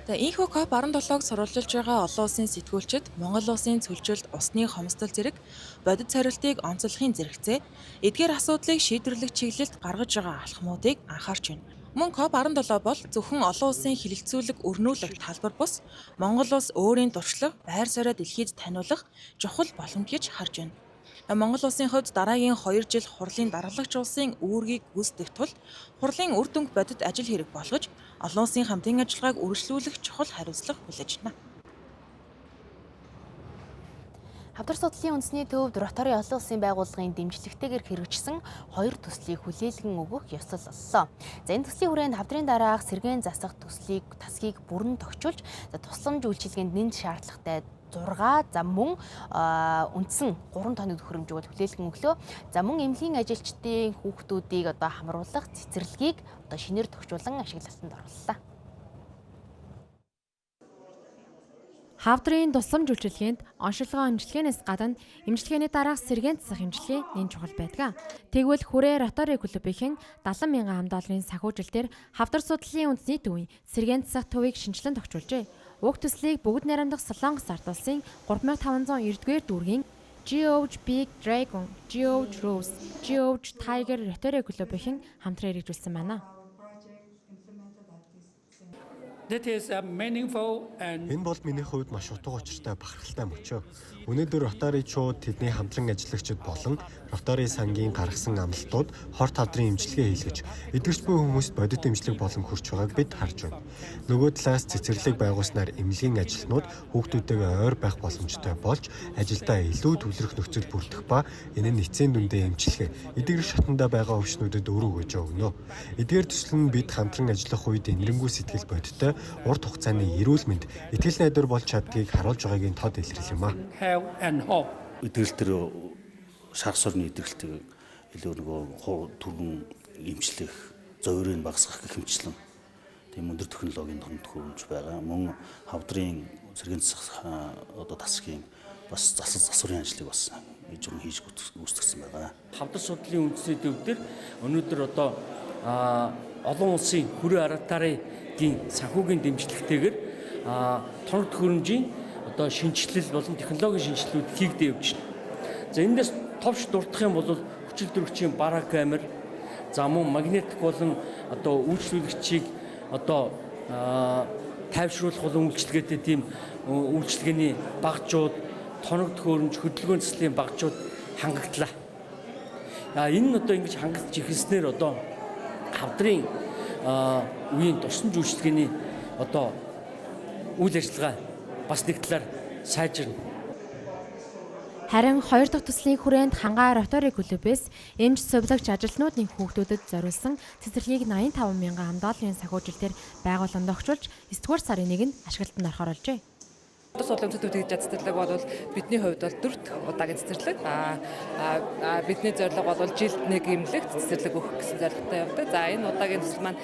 Ийхүү COP17-г сурвалжилж байгаа олон улсын сэтгүүлчид Монгол улсын цөлжилт, усны хомсдол зэрэг бодит хариултыг онцлохын зэрэгцээ эдгээр асуудлыг шийдвэрлэх чиглэлд гаргаж байгаа алхмуудыг анхаарч байна. Мөн COP17 бол зөвхөн олон улсын хилэлцүүлэг өрнүүлэх талбар бус Монгол улс өөрийн туршлага, байр суурь дэлхийд таниулах чухал боломж гэж харж байна. Монгол улсын хувьд дараагийн 2 жил хурлын даргалагч улсын үүргийг гүйцэтгэх тул хурлын үр дүнг бодит ажил хэрэг болгож олон улсын хамтын ажиллагааг үргэлжлүүлэх чухал хариуцлага хүлээж байна. Хавдар судлалын үндэсний төвд Ротари олон улсын байгууллагын дэмжлэгтэйгээр хэрэгжсэн 2 төслийг хүлээлгэн өгөх ёслол оллоо. За энэ төслийн хүрээнд хавдрын дараах сэргээн засах тасгийг бүрэн тохижуулж, тусламж үйлчилгээнд нэн шаардлагатай 6 за мөн үндсэн 3 тоног төхөөрөмжөөр хүлээлгэн өглөө. За мөн эмнэлгийн ажилчдын хүүхдүүдийг хамруулах цэцэрлэгийг шинээр тохижуулан ашиглалтанд орууллаа. Хавдрын тусламж үйлчилгээнд оншилгоо имчилгээнээс гадна имчилгээний дараах сэргээн засах имчилгээ нэн чухал байдаг. Тэгвэл хүрээ Ротари клубийнхэн 70 мянган $70,000 санхүүжилт дээр Хавдар судлалын үндэсний төвийн сэргээн засах төвийг шинжилэн тогтворжээ. Уг төслийг бүгд найрамдах Солонгос ард улсын 3599-р дүүргийн George Big Dragon, George Rose, George Tiger Rotary клубийнхэн хамтран хэрэгжүүлсэн байна. Энэ бол миний хувьд маш утга учиртай бахархалтай мөчөө. Өнөөдөр Ротаричууд тэдний хамтран ажиллагчид болон Ротари сангийн гаргасан амлалтууд хорт хавдрын имчилгээ хийлгэж, эдгэрч буй хүмүүст бодит имчилэг болон хүрч байгааг бид харж байна. Нөгөө талаас цэцэрлэг байгуулснаар эмнэлгийн ажилтнууд хүүхдүүдтэйгээ ойр байх боломжтой болж, ажилдаа илүү төвлөрөх нөхцөл бүрдэх ба энэ нь эцсийн дүндээ имчилгээ, эдгэр шатанда байгаа өвчнүүдэд өөр өгөөж өгнө. Эдгээр төсөл нь бид хамтран ажиллах үед энэрэнгүй сэтгэл бодиттой урт хугацааны эрүүл мэнд, итгэл найдвар болж чаддгийг харуулж байгаагийн тод илрэл юм а. Эдгэрэлтэр шарх сорны эдгэрэлтийг илүү нөгөө түргэн эмчлэх, зовирыг багасгах гэх мэтчлэн тийм өндөр технологийн тохиромж байгаа. Мөн хавдрын сэргээн засах тасгийн бас засварын ажлыг бас журам хийж гүйцэтгэсэн байгаа. Хавдар судлалын үндэсний төв дээр өнөөдөр олон улсын хүрээ Ротаригийн санхүүгийн дэмжлэгтэйгээр тоног төхөөрөмжийн шинжилэл болон технологийн шинжилэлүүд хийгдэж явж байна. За эндээс товч дурдах юм бол хүчил төрөгчийн бара камер, за мөн магнетик болон үйлчлүүлэгчийг тайвшруулах болон үйлчлэгээтэй тийм үйлчлэгээний багжууд, тоног төхөөрөмж, хөдөлгөөн цэцлийн багжууд хангаглалаа. Энэ нь ингэж хангалтж ихэлснээр хавдрын үеийн турсан үйлчлэгээний одоо үйл ажиллагаа бас нэг талаар сайжирна. Харин 2 дахь төслийн хүрээнд Хангай Ротary клубээс эмч сувлагч ажилтнуудын хүүхдүүдэд зориулсан цэцэрлэгийг 85 мянган $, санхүүжилтээр байгууллаганд огчулж 9-р сарын 1-нд ашиглалтанд орохоор болжээ. Судлын цэцэрлэг цэцэрлэг бол бидний хувьд бол 4 удаагийн цэцэрлэг. Бидний зорилго бол жилд нэг эмнэлэг цэцэрлэг өгөх гэсэн зорилготой явдаг. За энэ удаагийн цэцэрлэг маань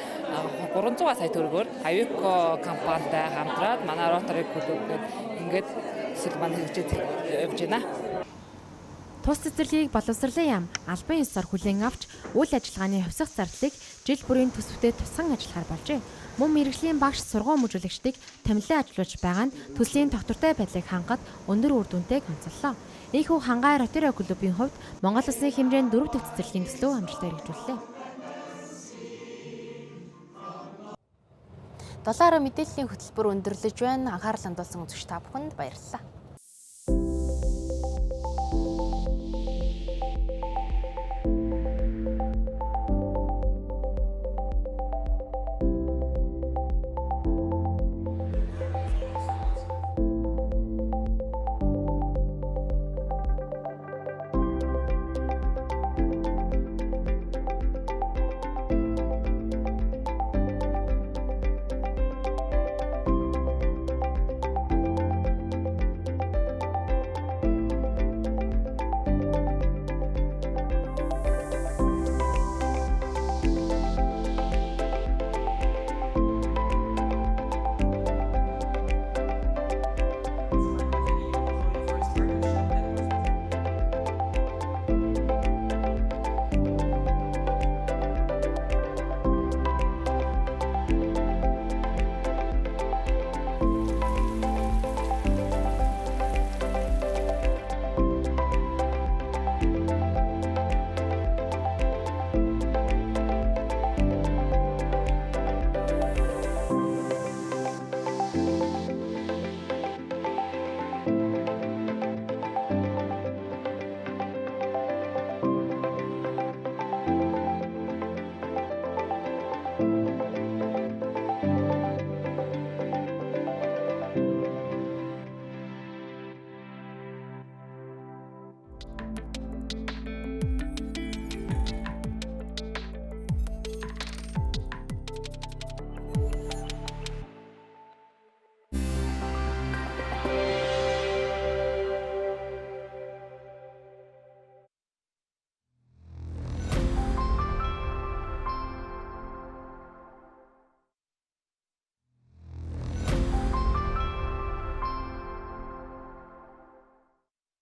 300 сая төгрөгөөр Авико компанитай хамтраад манай Rotary клубгээд ингээд цэцэрлэг маань хэрэгжиж явж байна. Тус цэцэрлэгийг боловсролын яам албан ёсоор хүлээн авч үйл ажиллагааны хувьсах зардлыг жил бүрийн төсөвтэй тусган ажиллахаар болжээ. Мөн мэрэгжлийн багш сургууль мужуулагчдыг томилон ажиллуулж байгаа нь төслийн тогтвортой байдлыг хангахад өндөр үр дүнтэйг онцоллоо. Ийхүү Хангай Rotary клубын хувьд Монгол Улсын хэмжээнд 4 дахь цэцэрлэгийн төслөө амжилтаар хэрэгжүүллээ. $7 мэдээллийн хөтөлбөр өндөрлөж байна. Анхаарал хандуулсан үзэгч та бүхэнд баярлалаа.